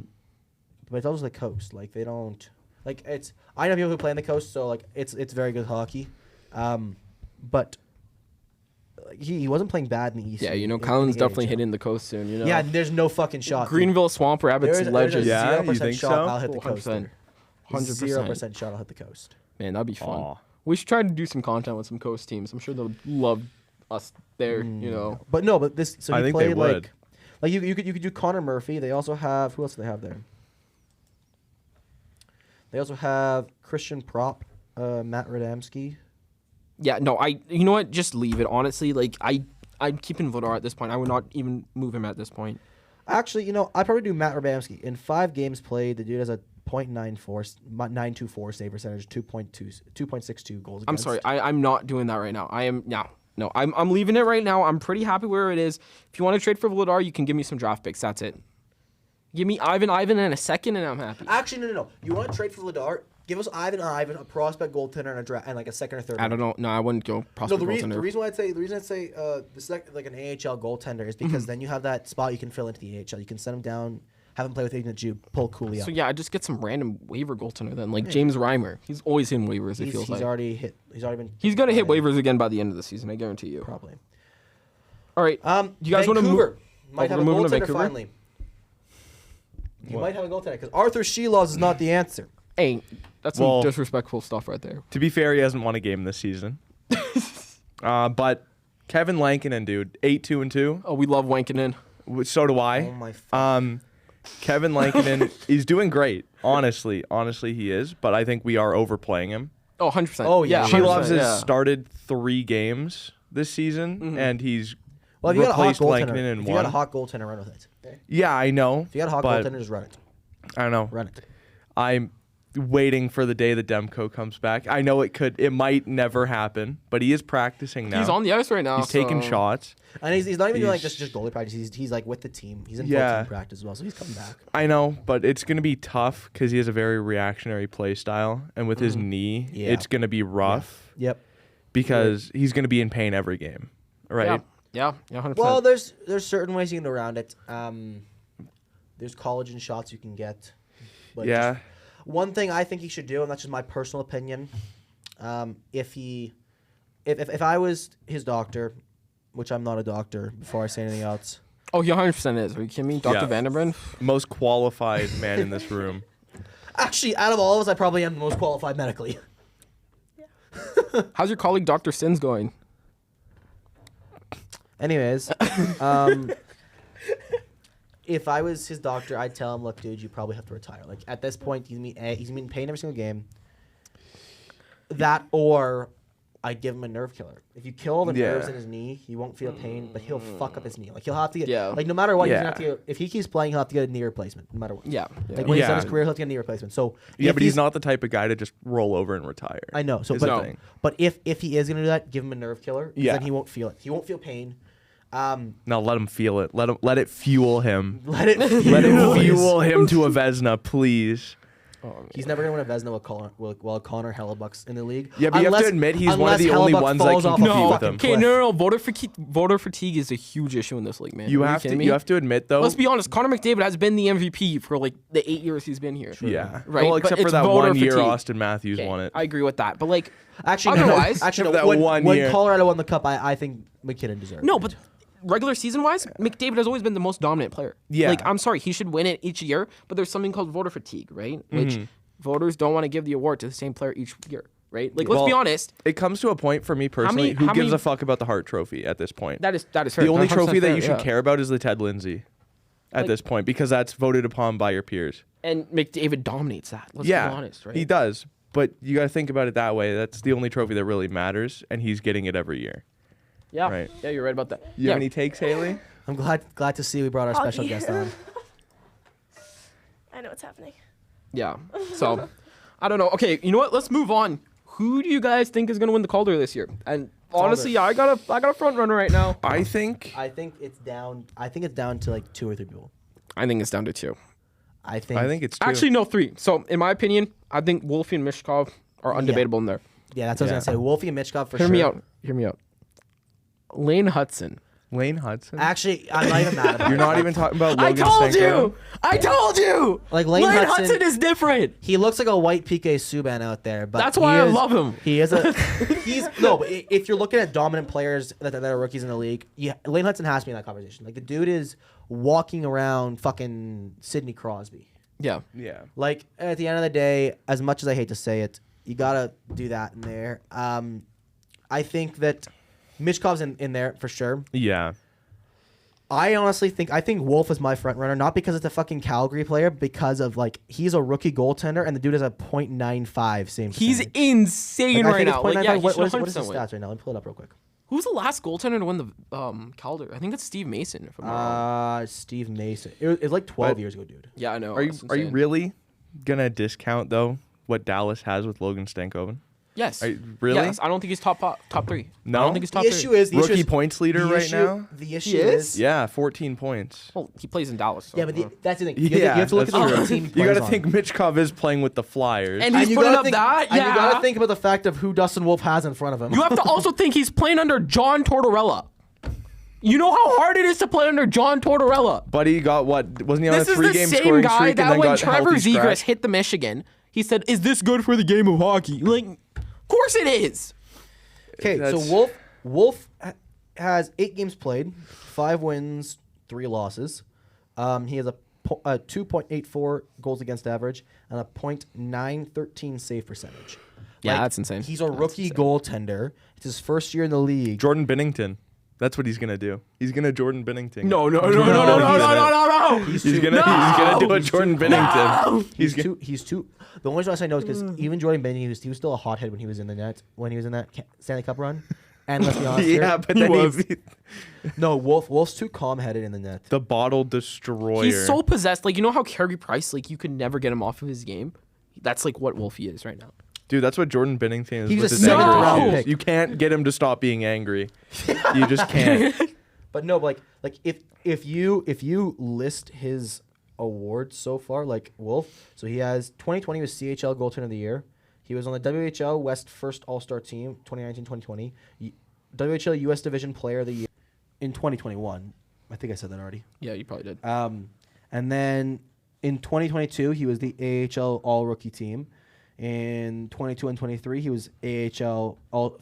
it's also the coast. Like they don't like it's. I know people who play on the coast, so like it's very good hockey. But like, he wasn't playing bad in the East. Yeah, you know, in Kylan's the definitely AHL. hitting the coast soon, you know. Yeah, there's no fucking shot. dude. Greenville Swamp Rabbits There's a legend. Yeah, you 0% think shot so? I'll hit the coast. 100%. 0% shot I'll hit the coast. Man, that'd be fun. Aw. We should try to do some content with some coast teams. I'm sure they'll love us there, you know. But no, but this. So I he think they played would. like you could do Connor Murphy. They also have who else do they have there? They also have Christian Prop, Matt Radomski. Yeah, no, you know what? Just leave it. Honestly, like I'm keeping Vladar at this point. I would not even move him at this point. Actually, you know, I'd probably do Matt Radomski. In 5 games played, the dude has a .924 save percentage, 2.62 goals against. I'm sorry, I'm not doing that right now. I am no, I'm leaving it right now. I'm pretty happy where it is. If you want to trade for Vladar, you can give me some draft picks. That's it. Give me Ivan and a second, and I'm happy. Actually, no. You want to trade for Vladar? Give us Ivan, a prospect goaltender, and a draft, and like a second or third. I don't know. No, I wouldn't go No, prospect the reason goaltender. why I'd say like an AHL goaltender is because then you have that spot you can fill into the AHL. You can send him down, have him play with Ignat Jew, pull Cooley up. So yeah, I just get some random waiver goaltender then, like James Reimer. He's always hitting waivers. It feels he's like already hit. He's already been. he's gonna hit by- waivers again by the end of the season. I guarantee you. probably. All right. You guys want to Vancouver move? might Oh, have a we're moving to goaltender Vancouver? finally. You might have a goaltender because Arthur Sheeloz is not the answer. Hey, that's Well- some disrespectful stuff right there. To be fair, he hasn't won a game this season. But Kevin Lankinen, dude, 8-2-2. Oh, we love wanking in. So do I. Oh my. Kevin Lankinen is doing great. Honestly, he is. But I think we are overplaying him. Oh, 100%. Oh, yeah. yeah. 100%, Sheelovs has yeah. started 3 games this season, and he's Well, if you got a hot replaced goaltender, Lankinen in if you got a one. hot goaltender, run with it. Okay? Yeah, I know. If you got a hot but goaltender, just run it. I don't know. Run it. waiting for the day that Demko comes back. I know it might never happen, but he is practicing now. He's on the ice right now. He's taking so- shots. And he's not even doing like just goalie practice. He's like with the team. He's in full team practice as well, so he's coming back. I know, but it's going to be tough because he has a very reactionary play style. And with his knee, it's going to be rough. Yep. Because he's going to be in pain every game, right? Yeah, 100%. Well, there's certain ways you can get around it. There's collagen shots you can get. But Yeah. just one thing I think he should do, and that's just my personal opinion, if I was his doctor, which I'm not a doctor, before I say anything else. Oh, he 100% is. Are you kidding me? Dr. Yeah. Vanderbrand? Most qualified man in this room. Actually, out of all of us, I probably am the most qualified medically. How's your colleague Dr. Sins going? Anyways, if I was his doctor, I'd tell him, look, dude, you probably have to retire. Like, at this point, he's in pain every single game. That, or I'd give him a nerve killer. If you kill the nerves in his knee, he won't feel pain, but he'll fuck up his knee. Like, he'll have to get, like, no matter what, he's gonna have to get, if he keeps playing, he'll have to get a knee replacement, no matter what. Yeah. Like, when he's done his career, he'll have to get a knee replacement. So, Yeah, if but he's not the type of guy to just roll over and retire. I know. So, is the thing. but if he is gonna do that, give him a nerve killer. 'Cause then he won't feel it. He won't feel pain. No, let him feel it. Let it fuel him. Let it Let it fuel him to a Vesna, please. He's never gonna win a Vesna while Connor Hellebuck's in the league. Yeah, but you have to admit he's one of the only ones that can compete with him. Okay, no. Voter fatigue is a huge issue in this league, man. You have to admit though. Let's be honest. Connor McDavid has been the MVP for like the 8 years he's been here. Yeah. Right. Well, But except for it's that voter 1 year fatigue. Austin Matthews Okay, won it. I agree with that, but like Actually, otherwise, that when one year. Colorado won the cup, I think McKinnon deserved. no. it. But regular season wise, McDavid has always been the most dominant player. Yeah. Like I'm sorry, he should win it each year. But there's something called voter fatigue, right? Which voters don't want to give the award to the same player each year, right? Like let's be honest. It comes to a point for me personally. Who how gives many- a fuck about the Hart Trophy at this point? That is the only 100% trophy that fair, you should care about is the Ted Lindsay at this point because that's voted upon by your peers. And McDavid dominates that. Let's be honest, right? He does. But you got to think about it that way. That's the only trophy that really matters, and he's getting it every year. Yeah, Right. Yeah, you're right about that. You have any takes, Haley? I'm glad to see we brought our special guest on. I know what's happening. Yeah. So, I don't know. Okay, you know what? Let's move on. Who do you guys think is going to win the Calder this year? And honestly, I got a front runner right now. I think it's down. I think it's down to like 2 or 3 people. I think it's down to 2. I think it's two. Actually, no, 3. So, in my opinion, I think Wolfie and Mishkov are undebatable in there. Yeah, that's what I was gonna say. Wolfie and Mitchkov for Hear sure. me out. Lane Hudson. Lane Hudson. Actually, I'm not even mad about it. You're not even talking about I Logan told Stenko? you. Like Lane Hudson is different. He looks like a white PK Subban out there, but That's why I love him. He is a but if you're looking at dominant players that are rookies in the league, Lane Hudson has to be in that conversation. Like the dude is walking around fucking Sidney Crosby. Yeah. Yeah. Like at the end of the day, as much as I hate to say it, you gotta do that in there. I think that Mishkov's in there for sure. Yeah. I honestly think Wolf is my front runner, not because it's a fucking Calgary player, because of like he's a rookie goaltender and the dude has a .95 same. He's percentage. insane Like, I right think it's now. Like, yeah, .95. he What should is his 100% win. stats right now? Let me pull it up real quick. Who's the last goaltender to win the Calder? I think it's Steve Mason. If I'm not wrong. Steve Mason. It was like 12 But- years ago, dude. Yeah, I know. Are you That's are you insane. really gonna discount though what Dallas has with Logan Stankoven? Yes. Are you- really? Yes. I don't think he's top 3. No? I don't think he's top The 3. issue is Rookie points leader right now. The issue He is? is Yeah, 14 points. Well, he plays in Dallas. So. yeah, but that's the thing. Yeah, You have to look at that's the true. team. he You plays got to on. think Mitchkov is playing with the Flyers. And he's you putting gotta up think, that. and Yeah. you gotta think about the fact of who Dustin Wolf has in front of him. You have to also think he's playing under John Tortorella. You know how hard it is to play under John Tortorella. Buddy got what? Wasn't he on This a is the 3-game same scoring guy streak and that then when got Trevor healthy Zegras scratch? hit the Michigan, he said, "Is this good for the game of hockey?" Like, of course it is. Okay, so That's- Wolf has 8 games played, 5 wins, 3 losses. He has a 2.84 goals against average and a .913 save percentage. Yeah, that's insane. He's a rookie goaltender. It's his first year in the league. Jordan Bennington. That's what he's gonna do. He's gonna Jordan Bennington. No. He's He's too- gonna do a Jordan Bennington. He's too. The only reason I say no is because even Jordan Bennington, he was still a hothead when he was in the net when he was in that Stanley Cup run. And let's be honest, Yeah, here, but then no, Wolf's too calm-headed in the net. the bottle destroyer. He's so possessed. Like, you know how Carey Price, like, you could never get him off of his game? That's like what Wolfie is right now. Dude, that's what Jordan Binnington is He's with a his anger second-round issues. pick. You can't get him to stop being angry. You just can't. But no, like if you list his awards so far, like Wolf, so he has 2020 was CHL goaltender of the year. He was on the WHL West first All-Star team 2019-2020. WHL US Division Player of the Year in 2021. I think I said that already. Yeah, you probably did. And then in 2022 he was the AHL All Rookie Team. In 22 and 23 he was AHL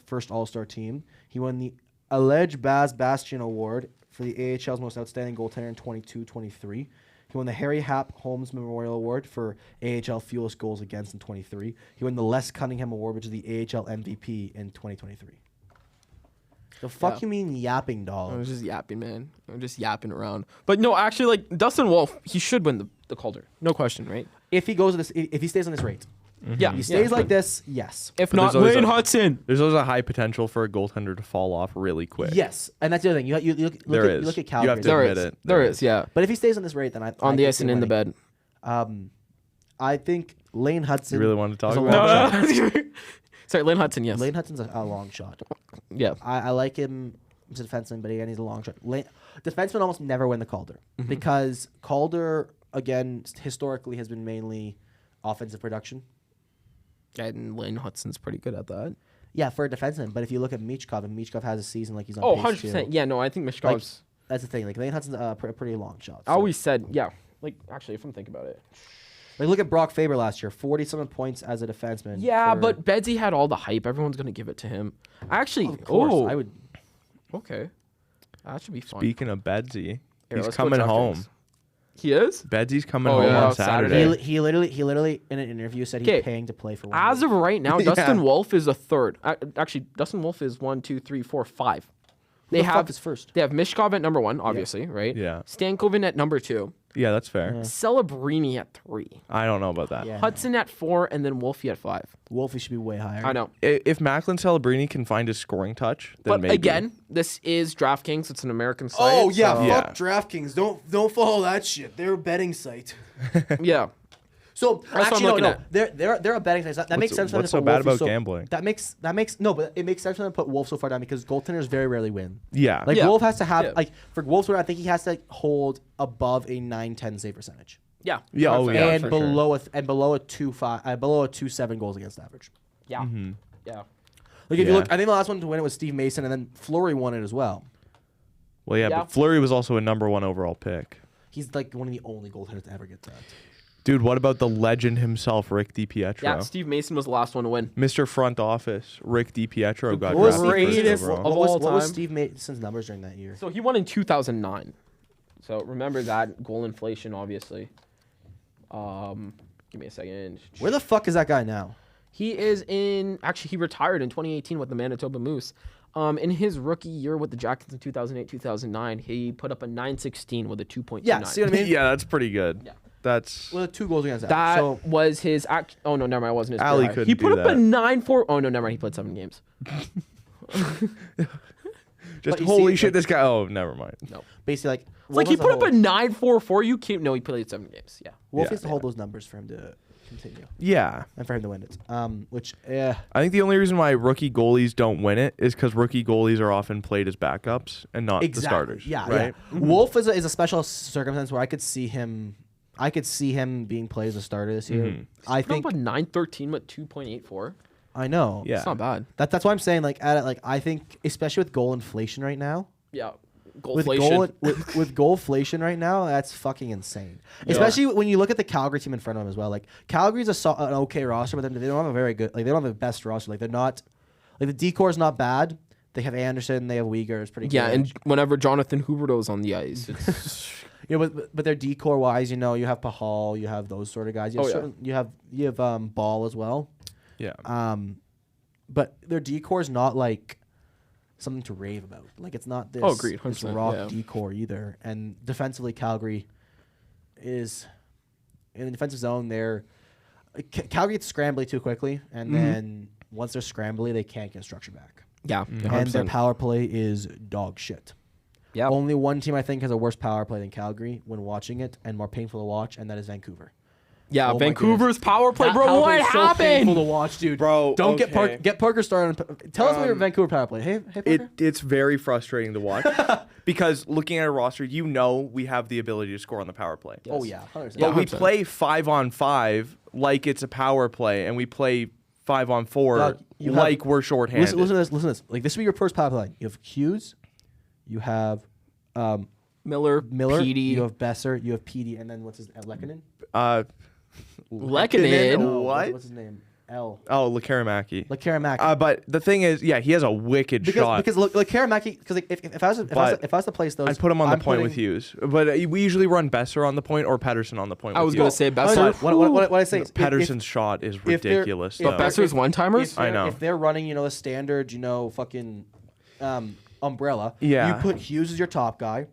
first All-Star team. He won the Alleged Baz Bastian Award for the AHL's most outstanding goaltender in 22-23. He won the Harry Happ Holmes Memorial Award for AHL fewest goals against in 23. He won the Les Cunningham Award, which is the AHL MVP in 2023. The fuck you mean yapping, dog? I was just yapping, man. I'm just yapping around. But no, actually, like Dustin Wolf, he should win the Calder. No question, right? If he goes this, if he stays on this rate, Yeah. he stays like this, yes. If But not, there's always Lane a- Hudson. There's always a high potential for a goaltender to fall off really quick. Yes, and that's the other thing. You look There at, is. you look at You Calgary. have to There admit is. it. There is, yeah. But if he stays on this rate, then I On the could ice see and in the winning. bed. I think Lane Hudson. You really want to talk is a about long it? shot. Sorry, Lane Hudson, yes. Lane Hudson's a long shot. Yeah. I like him as a defenseman, but again, he's a long shot. Defensemen almost never win the Calder because Calder, again, historically has been mainly offensive production. And Lane Hudson's pretty good at that. Yeah, for a defenseman. But if you look at Michkov, and Michkov has a season like he's on Oh, pace 100%. to, Yeah, no, I think Mishkov's... that's the thing. Like Lane Hudson's a pretty long shot. I always said, yeah. Like, actually, if I'm thinking about it. like look at Brock Faber last year, 47 points as a defenseman. Yeah, for- but Bedsy had all the hype. Everyone's going to give it to him. Actually, of course, oh, I would. okay. That should be fun. Speaking of Bedsy, Here, he's let's go coming DraftKings. home. He is? Bedsy's coming Oh, home yeah, on Saturday. Saturday. He literally in an interview said he's 'Kay. paying to play for one. As game. of right now, Yeah. Dustin Wolf is a third. Actually, Dustin Wolf is 1, 2, 3, 4, 5. Who the fuck is first? They have Mishkov at number 1, obviously, right? Yeah. Stankoven at number 2. Yeah, that's fair. Celebrini at 3. I don't know about that. Yeah. Hudson at 4, and then Wolfie at 5. Wolfie should be way higher. I know. If Macklin Celebrini can find his scoring touch, then But maybe. again, this is DraftKings. It's an American site. Oh yeah, so- Yeah. fuck DraftKings. Don't follow that shit. They're a betting site. Yeah. So what I'm actually, no, looking no, at. they're a betting site. That makes sense. for them What's to so put bad Wolfie about gambling? That makes no, but it makes sense for them to put Wolf so far down because goaltenders very rarely win. Yeah. Like Yeah. Wolf has to have Yeah. like for Wolf's I think he has to hold above a 9-10 save percentage. Yeah. Yeah, oh, yeah. and for sure. below a 2.5 below a 2.7 goals against average. Yeah. Mm-hmm. Yeah. Like if Yeah. you look, I think the last one to win it was Steve Mason, and then Fleury won it as well. Well, yeah, Yeah. but Fleury was also a number 1 overall pick. He's like one of the only goaltenders to ever get that. Dude, what about the legend himself, Rick DiPietro? Yeah. Steve Mason was the last one to win. Mr. Front Office, Rick DiPietro got What was drafted first greatest overall. of what all was time. Steve Mason's numbers during that year? So he won in 2009. So remember that goal inflation, obviously. Give me a second. Where the fuck is that guy now? He is in. Actually, he retired in 2018 with the Manitoba Moose. In his rookie year with the Jackets in 2008-2009, he put up a 916 with a 2.29. Yeah, see what I mean? Yeah, that's pretty good. Yeah. That's Well, 2 goals against that. That So was his. Oh no, never mind. It wasn't his. Ali career high. couldn't He do put up a that. 9-4. Oh no, never mind. He played 7 games. just you holy see, shit. like- This guy. Oh, never mind. No. basically, like It's like he put up a 9-4 for you. No, he played 7 games. Yeah. Wolf Yeah. has to hold those numbers for him to continue Yeah, and for him to win it. Which I think the only reason why rookie goalies don't win it is because rookie goalies are often played as backups and not the starters. Yeah, right. yeah. Wolf is a special circumstance where I could see him being played as a starter this year. Mhm. I Put up think a 913 with 2.84. I know. Yeah. It's not bad. That's why I'm saying I think especially with goal inflation right now. Yeah. With Goalflation. with goalflation right now, that's fucking insane. Especially when you look at the Calgary team in front of them as well. Like Calgary's an okay roster, but they don't have a very good. Like they don't have the best roster. Like they're not. Like the decor is not bad. They have Anderson. They have Uyghur. It's pretty. Yeah, good. and whenever Jonathan Huberdeau's on the ice, it's but their decor wise, you have Pahal, you have those sort of guys. You have you have Ball as well. Yeah. But their decor is not like something to rave about. Like it's not this, Oh, agreed, this 100%, rock yeah. decor either. And defensively, Calgary is in the defensive zone. Calgary gets scrambly too quickly, and then once they're scrambly, they can't get structure back. yeah, And their 100%. power play is dog shit. Yeah. Only one team I think has a worse power play than Calgary when watching it, and more painful to watch, and that is Vancouver. Yeah, Oh my Vancouver's power play, That bro. power play What is so painful to happened? watch, dude. Bro, Don't okay. get Parker started. Tell us about your Vancouver power play. Hey, Parker. It's very frustrating to watch because looking at a roster, we have the ability to score on the power play. Oh yeah, 100%. But we 100%. play 5-on-5 like it's a power play, and we play 5-on-4 Dog, you like have- we're shorthanded. Listen to this. Listen to this. Like this would be your first power play line. You have Hughes, you have Miller, Miller, Petey. you have Besser, you have PD, and then what's his Lekanen? Lekkonen. No, What? What's his name? L. Oh, Lekaramaki. Lekaramaki. But the thing is, yeah, he has a wicked shot. Because Lekaramaki. Because if I was to place those, I'd put him on the I'm point with putting- Hughes. But we usually run Besser on the point or Pedersen on the point I with was Hughes. gonna say Oh, Besser. no, what I say is Pedersen's shot is if they're- ridiculous. if though. But Besser's one-timers? if I they're- know. If they're running, the standard, fucking umbrella. Yeah. You put Hughes as your top guy.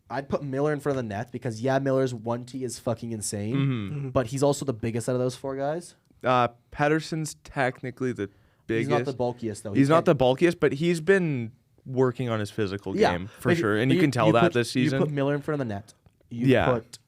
I'd put Miller in front of the net because Miller's 1T is fucking insane, Mm-hmm. but he's also the biggest out of those four guys. Pedersen's technically the biggest. He's not the bulkiest though. He's not the bulkiest, but he's been working on his physical game for but sure, and but you can tell that this season. You put Miller in front of the net. You Yeah. put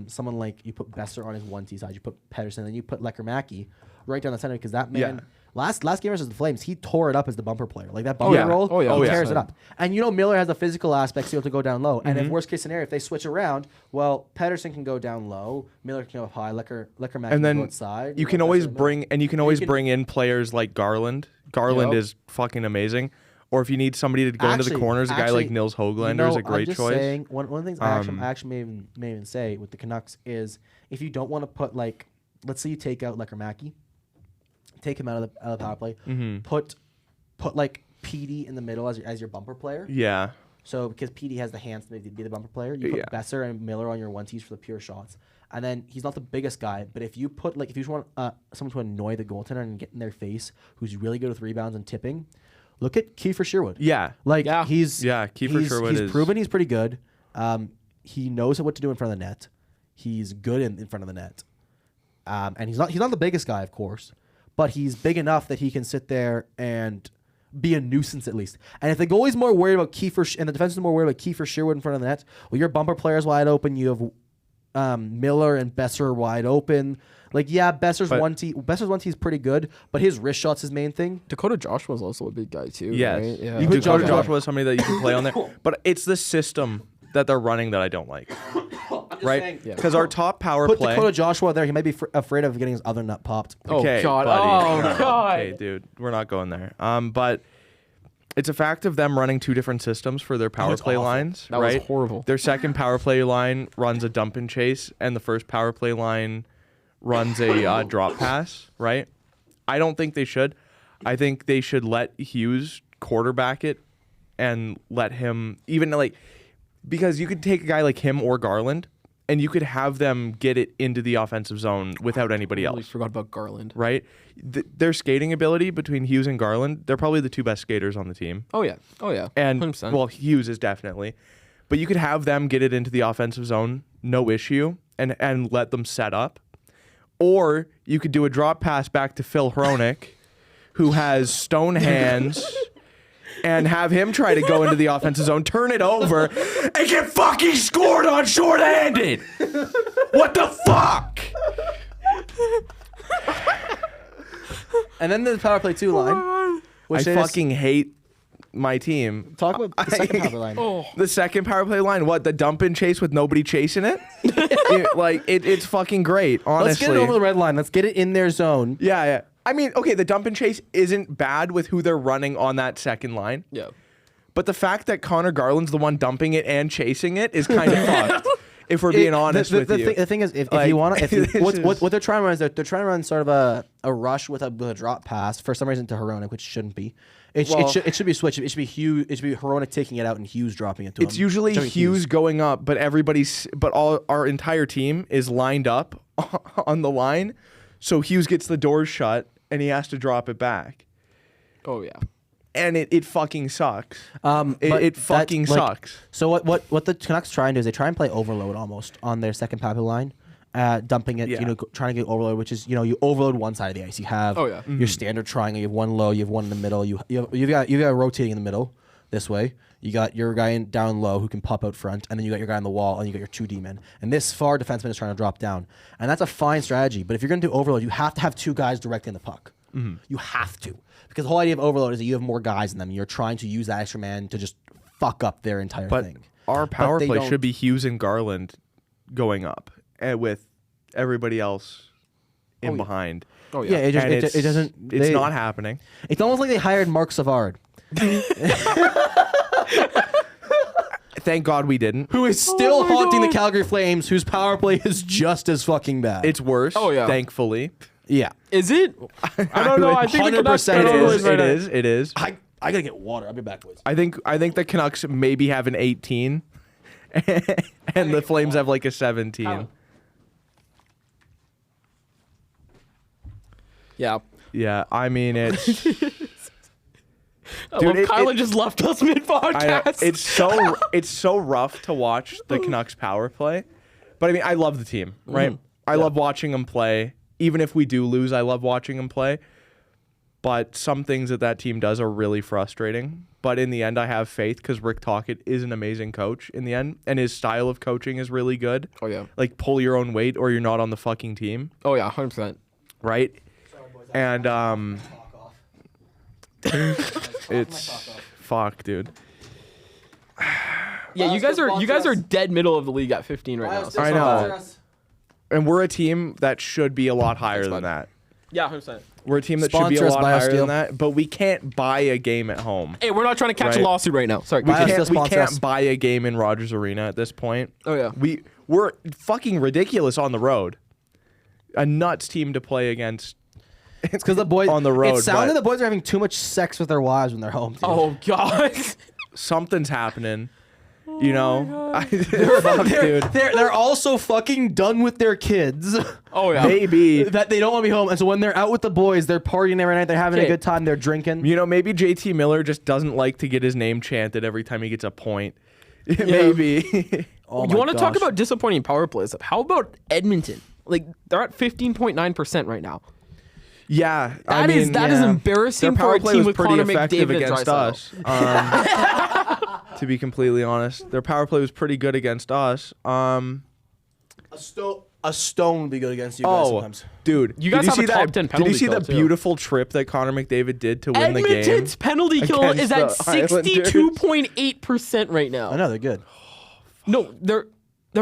someone like you put Besser on his 1T side. You put Pedersen, then you put Lekermacki right down the center because that man. Yeah. Last game versus the Flames, he tore it up as the bumper player. Like that Oh, bumper yeah. roll, Oh, yeah. he Oh, yeah. tears it up. And Miller has the physical aspect, so you have to go down low. Mm-hmm. And if worst case scenario, if they switch around, well, Pedersen can go down low, Miller can go up high, Lekermacki and can then go outside. you can Besser always in the middle. bring in players like Garland. Garland Yep. is fucking amazing. Or if you need somebody to go into the Actually- corners, a guy like Nils Hoglander is a I'm great just choice. Saying, one of the things I actually may even say with the Canucks is if you don't want to put let's say you take out Lekermacki, take him out of the power play, Mm-hmm. put PD in the middle as your bumper player. Yeah. So because PD has the hands to be the bumper player, you put Yeah. Besser and Miller on your 1Ts for the pure shots. And then he's not the biggest guy, but if you put if you just want someone to annoy the goaltender and get in their face, who's really good with rebounds and tipping, look at Kiefer Sherwood. Yeah. Yeah. Kiefer Sherwood he's is proven he's pretty good. He knows what to do in front of the net. He's good in front of the net. And he's not the biggest guy, of course, but he's big enough that he can sit there and be a nuisance at least. And if the goalie's more worried about and the defense is more worried about Kiefer Sherwood in front of the net, well, your bumper player's wide open. You have Miller and Besser wide open. Besser's But- 1T is pretty good, but his wrist shot's his main thing. Dakota Joshua's also a big guy too. Yes. Right? Yeah. You put Dakota Joshua- Joshua is somebody that you can play on there. But it's the system that they're running that I don't like. Right? saying- Yeah. Because our top power Put play. Dakota Joshua there. He might be afraid of getting his other nut popped. Oh Okay, God. buddy. Oh God. Okay, dude, we're not going there. But it's a fact of them running two different systems for their power it's play awful. lines. That was right? horrible. Their second power play line runs a dump and chase, and the first power play line runs a drop pass. Right? I don't think they should. I think they should let Hughes quarterback it and let him because you could take a guy like him or Garland, and you could have them get it into the offensive zone without anybody I else. forgot about Garland. Right? Their skating ability between Hughes and Garland, they're probably the two best skaters on the team. Oh yeah. Oh yeah. And 100%. well, Hughes is definitely. But you could have them get it into the offensive zone, no issue, and let them set up. Or you could do a drop pass back to Phil Hronik, who has stone hands, and have him try to go into the offensive zone, turn it over, and get fucking scored on shorthanded. What the fuck? And then the power play 2 line. I fucking hate my team. talk about the second power play line. Oh. The second power play line, what? The dump and chase with nobody chasing it? It's fucking great, honestly. Let's get it over the red line. Let's get it in their zone. Yeah. I mean, okay, the dump and chase isn't bad with who they're running on that second line. Yeah. But the fact that Connor Garland's the one dumping it and chasing it is kind of fucked. If we're being honest with you. The thing is, if Like, you want to, this what they're trying to run is they're trying to run sort of a rush with a drop pass for some reason to Hronik, which shouldn't be. It should be switched. It should be Hughes. It should be Hronik taking it out and Hughes dropping it to him. It's usually Joey Hughes going up, but our entire team is lined up on the line. So Hughes gets the doors shut and he has to drop it back. Oh yeah. And it fucking sucks. But It that's, fucking sucks. So what the Canucks try and do is they try and play overload almost on their second power play line, dumping it. Yeah. Trying to get overload, which is you overload one side of the ice. You have Oh, yeah. your standard triangle. You have one low. You have one in the middle. You've got rotating in the middle. this way. You got your guy down low who can pop out front, and then you got your guy on the wall, and you got your 2 D-men. And this far defenseman is trying to drop down. And that's a fine strategy. But if you're going to do overload, you have to have 2 guys directly in the puck. You have to. Because the whole idea of overload is that you have more guys in them. You're trying to use that extra man to just fuck up their entire thing. Our power But they play don't- should be Hughes and Garland going up with everybody else in behind. Oh Yeah, it doesn't. It's not happening. It's almost like they hired Mark Savard, Thank God we didn't. who is still my haunting the God. Calgary Flames, whose power play is just as fucking bad. It's worse. Oh, yeah. Thankfully. yeah. Is it? I don't know. I think the Canucks 100% got it all the is. way right now. It is. I gotta get water. I'll be back, boys. I think the Canucks maybe have an 18, and the Flames have like a 17. Yeah. Yeah, I mean it's. I Dude, love Kylan just left us mid podcast. It's so rough to watch the Canucks power play, but I mean I love the team, right? I love watching them play. Even if we do lose, I love watching them play. But some things that team does are really frustrating. But in the end, I have faith because Rick Tocchet is an amazing coach in the end, and his style of coaching is really good. Oh, yeah. Like pull your own weight, or you're not on the fucking team, Oh, yeah, 100%. right? And it's fuck, dude. Yeah, you guys are dead middle of the league at 15 right now. So I know. And we're a team that should be a lot higher than bud. that. Yeah, 100%. We're a team that should be Sponsor a us, lot buy us higher deal. than that, but we can't buy a game at home. Hey, we're not trying to catch a Right. lawsuit right now. Sorry. Buy us deal, We sponsor us. can't buy a game in Rogers Arena at this point. Oh, yeah. We're fucking ridiculous on the road. A nuts team to play against. It's because the boys on the road, It sounded but- the boys are having too much sex with their wives when they're home. Dude. Oh, God. Something's happening. You know? Fuck, they're, dude. they're also fucking done with their kids. Oh, yeah. Maybe. that they don't want to be home, and so when they're out with the boys, they're partying every night. They're having a Okay. good time. They're drinking. You know, maybe JT Miller just doesn't like to get his name chanted every time he gets a point. Maybe. Oh You my want to talk gosh. about disappointing power plays? How about Edmonton? Like, they're at 15.9% right now. Yeah. That is embarrassing Their power for a play team was with pretty Connor effective McDavid and against Draisaitl. us. To be completely honest, their power play was pretty good against us. A stone would be good against you guys sometimes. Dude, You guys did have a see top that? 10 Did penalty you see kill, the too. beautiful trip that Connor McDavid did to win the game? Edmonton's penalty kill against is at the Islanders? 62.8% right now. I know they're good. No, their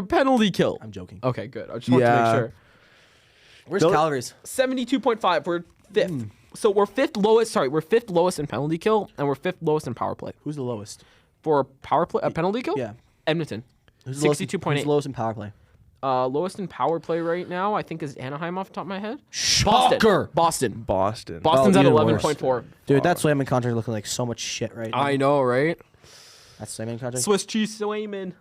penalty kill. I'm joking. Okay, good. I just want to Yeah. make sure. Where's Don't- calories? 72.5. We're fifth. So we're fifth lowest. Sorry, we're fifth lowest in penalty kill, and we're fifth lowest in power play. Who's the lowest? For power play, a penalty kill? Yeah. Edmonton. Who's the lowest- 62.8. Who's the lowest in power play? Lowest in power play right now, I think, is Anaheim off the top of my head. Shocker. Boston. Boston. Boston's Oh, at even 11.4. Dude, that Swayman contract looking like so much shit right now. I know, right? That's Swayman contract. Swiss cheese Swayman.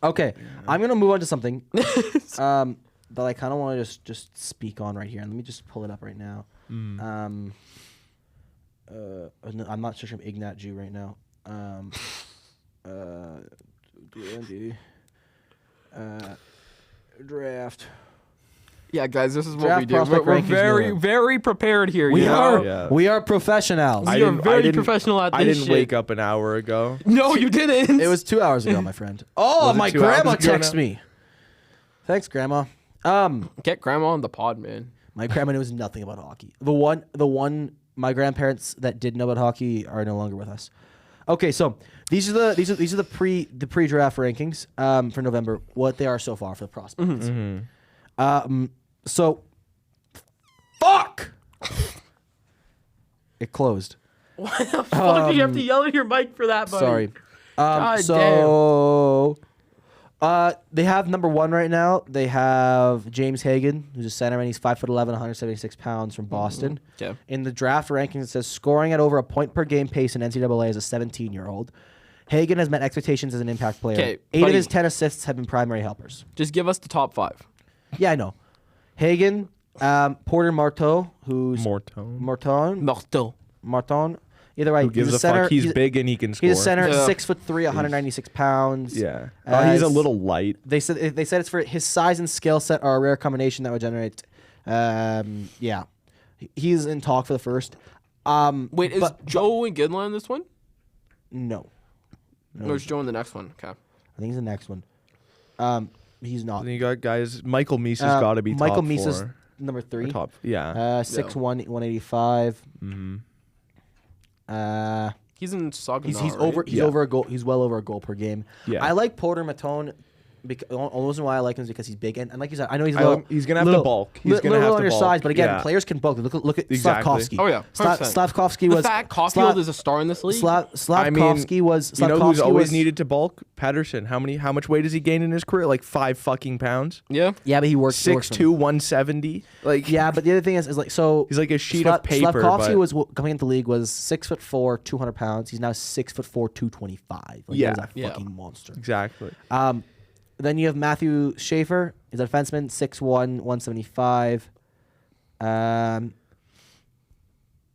Okay, I'm gonna move on to something that I kind of want to just speak on right here. And let me just pull it up right now. No, I'm not searching Ignat Jew right now. Draft. Yeah, guys, this is what Draft we do. prospect We're rankings very, going. very prepared here. We you are know? Yeah. we are professionals. We are very professional at I this didn't shit. wake up an hour ago. No, you didn't. It was 2 hours ago, my friend. Oh, Was it my 2 hours grandma ago texted now? me. Thanks, grandma. Get grandma on the pod, man. My grandma knows nothing about hockey. The one my grandparents that did know about hockey are no longer with us. Okay, so these are the pre-draft rankings for November. What they are so far for the prospects. So fuck. It closed. Why the fuck did you have to yell at your mic for that, buddy? Sorry. God So they have number 1 right now. They have James Hagan, who's a center, and he's 5'11", 176 pounds from Boston. Okay. In the draft rankings, it says scoring at over a point per game pace in NCAA as a 17-year-old. Hagan has met expectations as an impact player. Okay, 8 of buddy. his 10 assists have been primary helpers. Just give us the top 5. Yeah, I know. Hagan, Porter Marteau, who's Mortone. Martin. Either way, Who gives he's a a center. fuck? He's big and he can score. He's a center, Yeah. 6'3", 196 pounds. Yeah. He's a As- little light. They said it's for his size and skill set are a rare combination that would generate. Yeah, he's in talk for the first. Wait, is but- Joe and Goodland in this one? No. Who's joining the next one? Okay. I think he's the next one. He's not. Then you got guys. Michael Misa's got to be Michael top Misa's four. number 3. Or top. Yeah. 6'1", 185. Mm-hmm. He's in Saginaw, He's right? over. He's Yeah. over a goal. He's well over a goal per game. Yeah. I like Porter Matone. Because the only reason why I like him is because he's big and like you said, I know he's He's gonna have to bulk. He's gonna little have to undersized, bulk. but again, Yeah. players can bulk. Look at Exactly. Slavkovsky. Oh, yeah, 100%. Slavkovsky The was fact Caulfield is a star in this league. Slavkovsky was. You know who's Slavkovsky always was, needed to bulk? Pedersen. How much weight has he gained in his career? Like 5 fucking pounds. Yeah. Yeah, but he works. 6'2", 170. Like Yeah, but the other thing is like so. he's like a sheet of paper. Slavkovsky but was coming into the league was 6'4", 200 pounds. He's now 6'4", 225. Like, Yeah. that was a Yeah. fucking monster. exactly. Then you have Matthew Schaefer. He's a defenseman, 6'1", 175.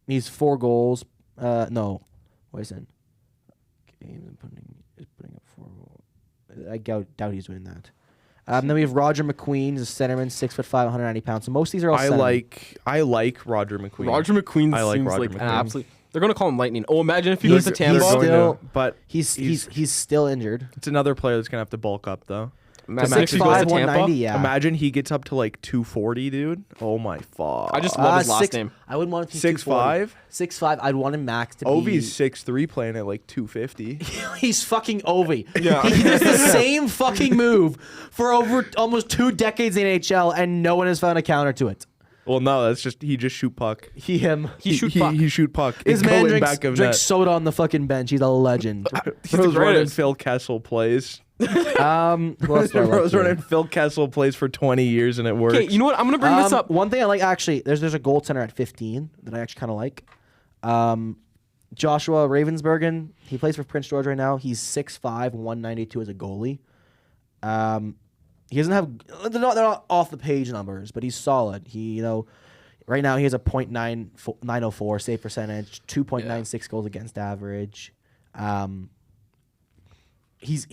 He's 4 goals. No, what is it? Games and putting up 4 goals. I doubt he's doing that. Then we have Roger McQueen. He's a centerman, 6'5", 190 pounds. So most of these are all centermen. I like Roger McQueen. Roger McQueen I like seems Roger like an McQueen. absolute. They're gonna call him Lightning. Oh, imagine if he They're goes to they're Tampa. going still- to, but He's still injured. it's another player that's gonna have to bulk up though. Imagine if he 6'5", goes to Tampa. 190. Yeah. Imagine he gets up to like 240, dude. Oh my fuck. I just love his last 6 name. I wouldn't want him to be 6'5". 6'5". I'd want him max to be. Ovi's 6'3", playing at like 250. He's fucking Ovi. Yeah. He does the same fucking move for over almost 2 decades in NHL, and no one has found a counter to it. Well, no, that's just he just shoot puck. He shoot puck. He shoot puck. His Go man in back of drinks net. soda on the fucking bench. He's a legend. the Rose running greatest. Phil Kessel plays. Who else do I like Rose here? running Phil Kessel plays for 20 years and it works. Okay, you know what? I'm gonna bring this up. One thing I like actually, there's a goaltender at 15 that I actually kind of like. Joshua Ravensbergen. He plays for Prince George right now. He's 6'5", 192 as a goalie. He doesn't have they're not off the page numbers, but he's solid. Right now he has a .904 save percentage, 2.96 goals against average. He's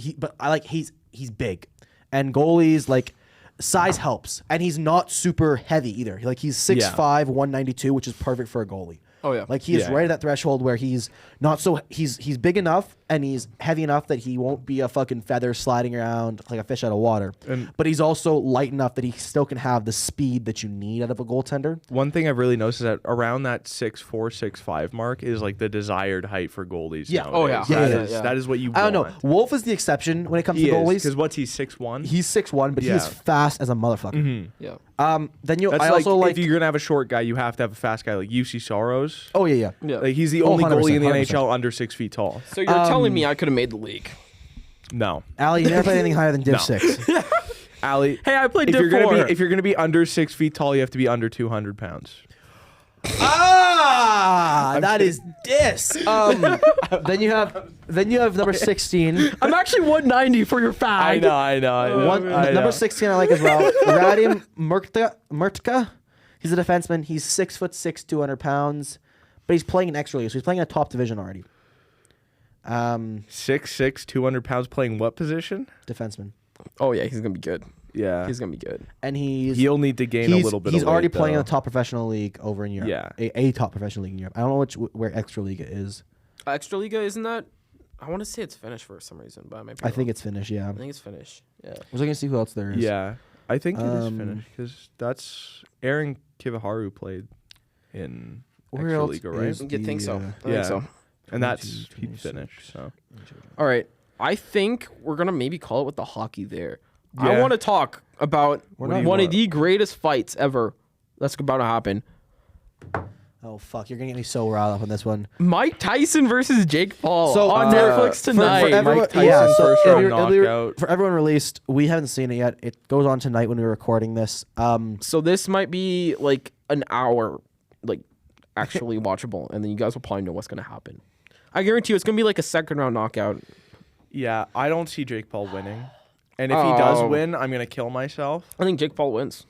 big, and goalies like size helps, and he's not super heavy either. Like he's 6'5", 192, which is perfect for a goalie. Oh yeah. Like he is right at that threshold where he's not so he's big enough and he's heavy enough that he won't be a fucking feather sliding around like a fish out of water. But he's also light enough that he still can have the speed that you need out of a goaltender. One thing I've really noticed is that around that 6'4", 6'5" mark is like the desired height for goalies. Yeah. Nowadays. Oh, yeah. That is what you I want. don't know. Wolf is the exception when it comes to goalies. Because what's he, 6'1"? He's 6'1", but Yeah. he's fast as a motherfucker. yeah. Then you That's I like, also like if you're gonna have a short guy, you have to have a fast guy like UC Soros. Oh yeah. Yeah. Like he's the Oh, only 100%, goalie in the 100%. NHL under 6 feet tall. So you're telling me I could have made the league? No, Ali, you never played anything higher than Div No. 6. Ali. Hey, I played if Div you're gonna 4. be if you're gonna be under 6 feet tall, you have to be under 200 pounds. That is dis. Then you have number 16. I'm actually 190 for your fag. I know. Number 16 I like as well. Radim Murtka. He's a defenseman. He's 6'6", 200 pounds, but he's playing in extra league, so he's playing in a top division already. 6'6", 200 pounds, playing what position? Defenseman, Oh yeah, he's gonna be good. Yeah, He's gonna be good. and he'll need to gain a little bit. He's of already weight, playing in though. a top professional league over in Europe. Yeah. a top professional league in Europe. I don't know where extra league is. Extra Liga, isn't that? I want to say it's Finnish for some reason, but I might be I think wrong. it's Finnish. Yeah. I think it's Finnish. Yeah. I was looking to see who else there is. Yeah, I think it is Um, finished because that's Aaron Kiviharu played in Where Extra else Liga, right? is You think so? the, I Yeah. think so. And that's 22, he's finished. So All right. I think we're gonna maybe call it with the hockey there. I Yeah. want to talk about What do you one want? of the greatest fights ever that's about to happen. Oh fuck! You're gonna get me so riled up on this one. Mike Tyson versus Jake Paul So, on uh, Netflix tonight. For everyone, Mike Tyson yeah, so first round it'll be knockout. for everyone released. We haven't seen it yet. It goes on tonight when we're recording this. So this might be like an hour, like actually watchable, and then you guys will probably know what's gonna happen. I guarantee you, it's gonna be like a second round knockout. yeah, I don't see Jake Paul winning. And if he does Oh. win, I'm gonna kill myself. I think Jake Paul wins.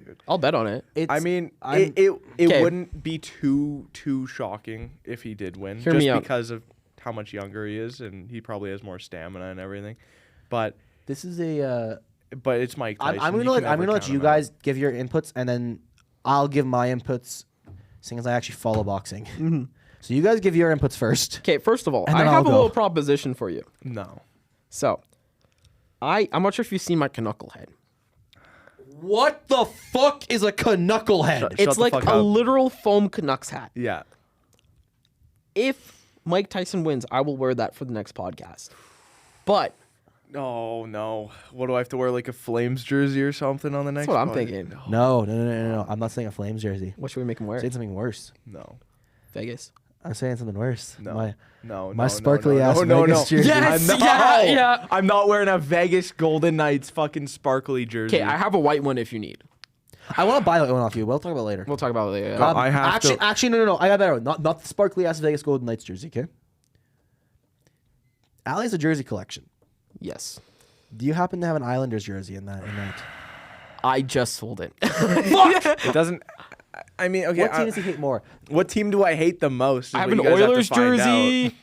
Dude. I'll bet on it. I mean, I'm- it Okay. wouldn't be too shocking if he did win, Hear just me out. because of how much younger he is, and he probably has more stamina and everything. But This is a. it's Mike Tyson. I'm You gonna can let never you count him out. guys give your inputs, and then I'll give my inputs, seeing as I actually follow boxing. So you guys give your inputs first. Okay, first of all, And I then have I'll a go. little proposition for you. No. So, I'm not sure if you've seen my knucklehead. What the fuck is a knucklehead? It's the like fuck a up. literal foam Canucks hat. Yeah. If Mike Tyson wins, I will wear that for the next podcast. But Oh no. What do I have to wear? Like a Flames jersey or something on the next? that's what I'm pod? thinking. No. I'm not saying a Flames jersey. What should we make him I'm wear? saying something worse. No. Vegas. I'm saying something worse. No. My sparkly ass no, Vegas no. jersey. Yes, I'm yeah. I'm not wearing a Vegas Golden Knights fucking sparkly jersey. Okay, I have a white one if you need. I want to buy that one off you. We'll talk about it later. We'll talk about it later. I have to- Actually, no. I got a better one. Not the sparkly ass Vegas Golden Knights jersey. Okay. Allie has a jersey collection. Yes. Do you happen to have an Islanders jersey in that? I just sold it. It doesn't. I mean, okay. What team does he hate more? What team do I hate the most? is I have what an you guys to Oilers find out. jersey.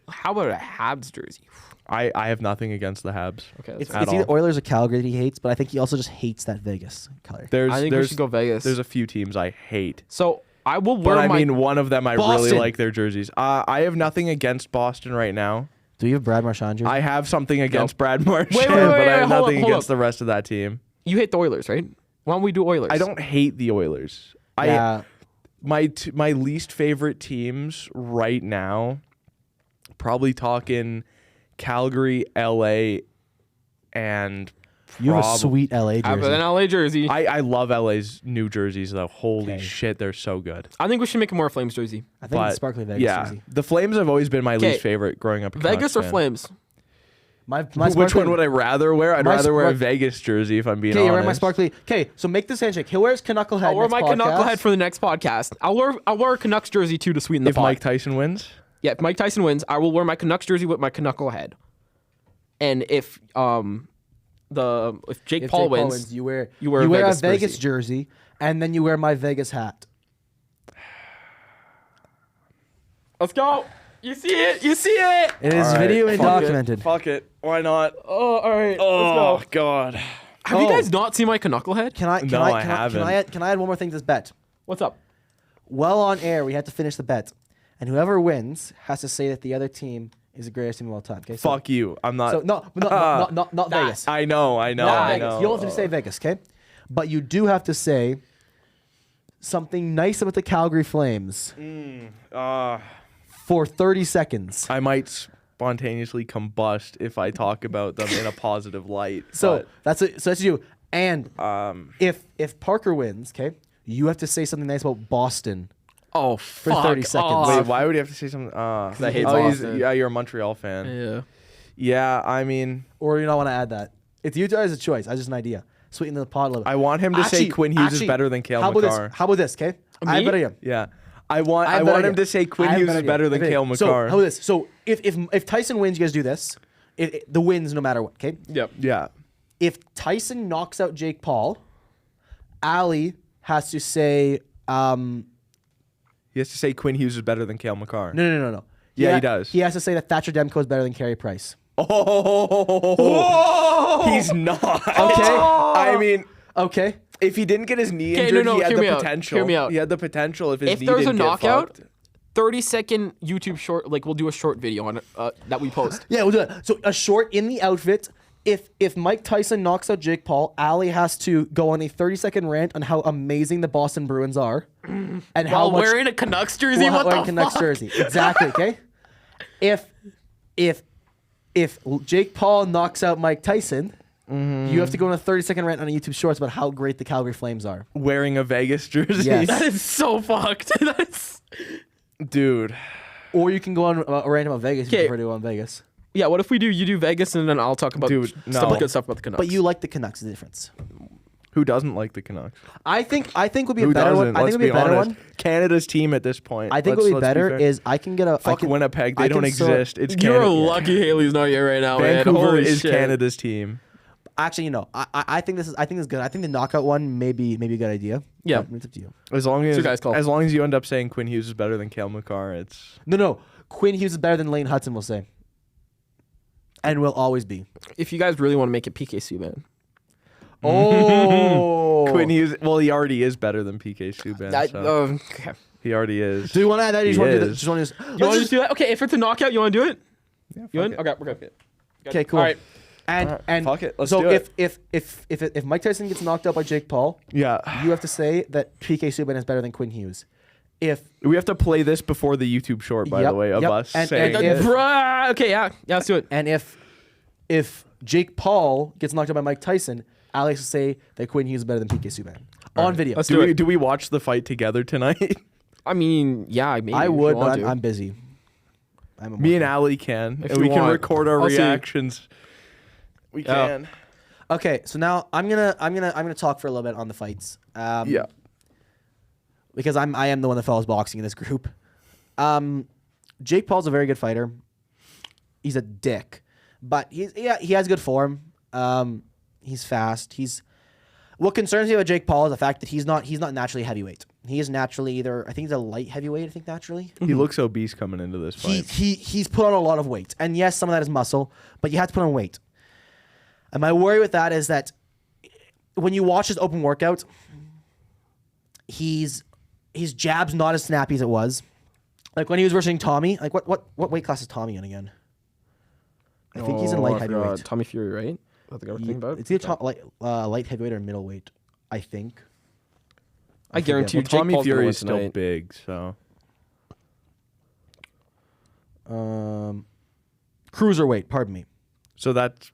How about a Habs jersey? I have nothing against the Habs. Okay, It's that's At either all. Oilers or Calgary that he hates, but I think he also just hates that Vegas color. There's I think we there's should go Vegas. there's a few teams I hate, So I will wear but I my. mean one of them I really Boston. like their jerseys. I have nothing against Boston right now. Do you have Brad Marchand jersey? I have something against Brad Marchand, wait, but I wait, have hold nothing up. against the rest of that team. You hate the Oilers, right? Why don't we do Oilers? I don't hate the Oilers. yeah. My least favorite teams right now, probably talking Calgary, LA, and You have a prob- sweet LA I have jersey. an LA jersey. I love LA's new jerseys though. Holy Okay. shit, they're so good. I think we should make him wear a Flames jersey. I think But it's sparkly Vegas yeah, jersey. the Flames have always been my Okay. least favorite growing up. A Vegas Canucks or fan. Flames? My Which sparkly- one would I rather wear? I'd My rather wear a spark- Vegas jersey if I'm being Okay, honest. you're wearing my sparkly. Okay, so make this handshake. He'll wear his knucklehead. I'll wear next my podcast. knucklehead for the next podcast. I'll wear a Canucks jersey too to sweeten the If pot. Mike Tyson wins, Yeah, if Mike Tyson wins, I will wear my Canucks jersey with my knucklehead. And if Jake If Paul Jake wins, you wear you wear a Vegas Vegas jersey, and then you wear my Vegas hat. let's go. You see it. You see it. It is All right, video and fuck it. documented. Fuck it. Why not? Oh, all right. Oh Let's go. God. Have you Oh. guys not seen my knucklehead? Can I? No, I haven't. Can I add one more thing to this bet? What's up? Well, on air, we had to finish the bet, and whoever wins has to say that the other team is the greatest team of all time. Okay. So, Fuck you. I'm not. So not That- Vegas. I know. Not I Vegas. know. You don't have to say Vegas, okay? But you do have to say something nice about the Calgary Flames for 30 seconds. I might spontaneously combust if I talk about them in a positive light. So that's it. So that's you. And but, if Parker wins, okay, you have to say something nice about Boston. Oh, For fuck 30 seconds. off. wait, why would you have to say something? I hate he's- Boston. yeah, you're a Montreal fan. Yeah. Yeah, I mean, Or you don't want to add that. It's you guys' a choice. That's just an idea. Sweeten the pot a little bit. I want him to say Quinn Hughes is better than Cale how about McCarr. this? How about this, okay? I have a better idea. Yeah, I want have a better him idea. to say Quinn I have a Hughes better is better idea. than Okay, Cale So McCarr. how about this? So if Tyson wins, you guys do this. The wins no matter what, okay? Yep. Yeah. If Tyson knocks out Jake Paul, Ali has to say He has to say Quinn Hughes is better than Cale McCarr. no. Yeah, he does. He has to say that Thatcher Demko is better than Carey Price. Oh, he's not. Okay. I mean, Okay. if he didn't get his knee Okay, injured, no, he had hear the me out. potential. Hear me out. He had the potential if his If knee there's a didn't get knockout, fucked. 30-second YouTube short, like we'll do a short video on it that we post. Yeah, we'll do that. So a short in the outfit. If Mike Tyson knocks out Jake Paul, Ali has to go on a 30-second rant on how amazing the Boston Bruins are, and how While much wearing a Canucks jersey, while what wearing the Canucks fuck? jersey. Exactly. Okay. If Jake Paul knocks out Mike Tyson, you have to go on a 30-second rant on a YouTube Shorts about how great the Calgary Flames are. Wearing a Vegas jersey. Yes. That is so fucked. That's Dude. Or you can go on a rant about Vegas if you Okay. prefer to go on Vegas. yeah. What if you do Vegas and then I'll talk about Dude, stuff, no. good stuff about the Canucks. But you like the Canucks, is the difference. Who doesn't like the Canucks? I think would be a Who better doesn't? one. I think Let's would be a better honest. one. Canada's team at this point. I think Let's- what would be let's better fair. is I can get a Fuck Winnipeg. They I don't can sort- exist. It's You're Canada. lucky Haley's not here right now, man. Vancouver Holy is shit. Canada's team. Actually, I think this is good. I think the knockout one may be a good idea. Yeah. But it's up to you. As long as your guys' call. as long as you end up saying Quinn Hughes is better than Cale McCarr, it's No. Quinn Hughes is better than Lane Hudson, we'll say. And will always be. If you guys really want to make it PKC, man. Oh. Quinn Hughes. Well, he already is better than PK Subban. So Okay. he already is. Do you want to add that? Or you just want to do that? is. Just want to You want to just do that? Okay, if it's a knockout, you want to do it? You want? it. Okay, we're good. Okay, cool. All right. And fuck it, let's so do it. if Mike Tyson gets knocked out by Jake Paul, Yeah. you have to say that PK Subban is better than Quinn Hughes. If We have to play this before the YouTube short, by Yep, the way, of yep. us And- saying and it. if- Okay, yeah, let's do it. and if Jake Paul gets knocked out by Mike Tyson, Alex will say that Quinn Hughes is better than PK Subban on video. Let's Do do we it. do we watch the fight together tonight? I mean, yeah, maybe. I if you would, want but to. I'm busy. Me and Ali can, If and you we can want. record our I'll see. reactions. We Yeah. can. Okay, so now I'm gonna talk for a little bit on the fights. Yeah. Because I am the one that follows boxing in this group. Jake Paul's a very good fighter. He's a dick, but he has good form. He's fast. What concerns me about Jake Paul is the fact that he's not naturally heavyweight. He is naturally either I think he's a light heavyweight. I think naturally. He looks obese coming into this fight. He's put on a lot of weight, and yes, some of that is muscle, but you have to put on weight. And my worry with that is that when you watch his open workout, his jab's not as snappy as it was. Like when he was versus Tommy, like what weight class is Tommy in again? I think he's in light heavyweight. Tommy Fury, right? Is that the guy we're thinking about? It's either light heavyweight or middleweight, I think. I guarantee you, Well, Jake Tommy Paul's gonna Fury win is still tonight. big, so Cruiserweight, pardon me. so that's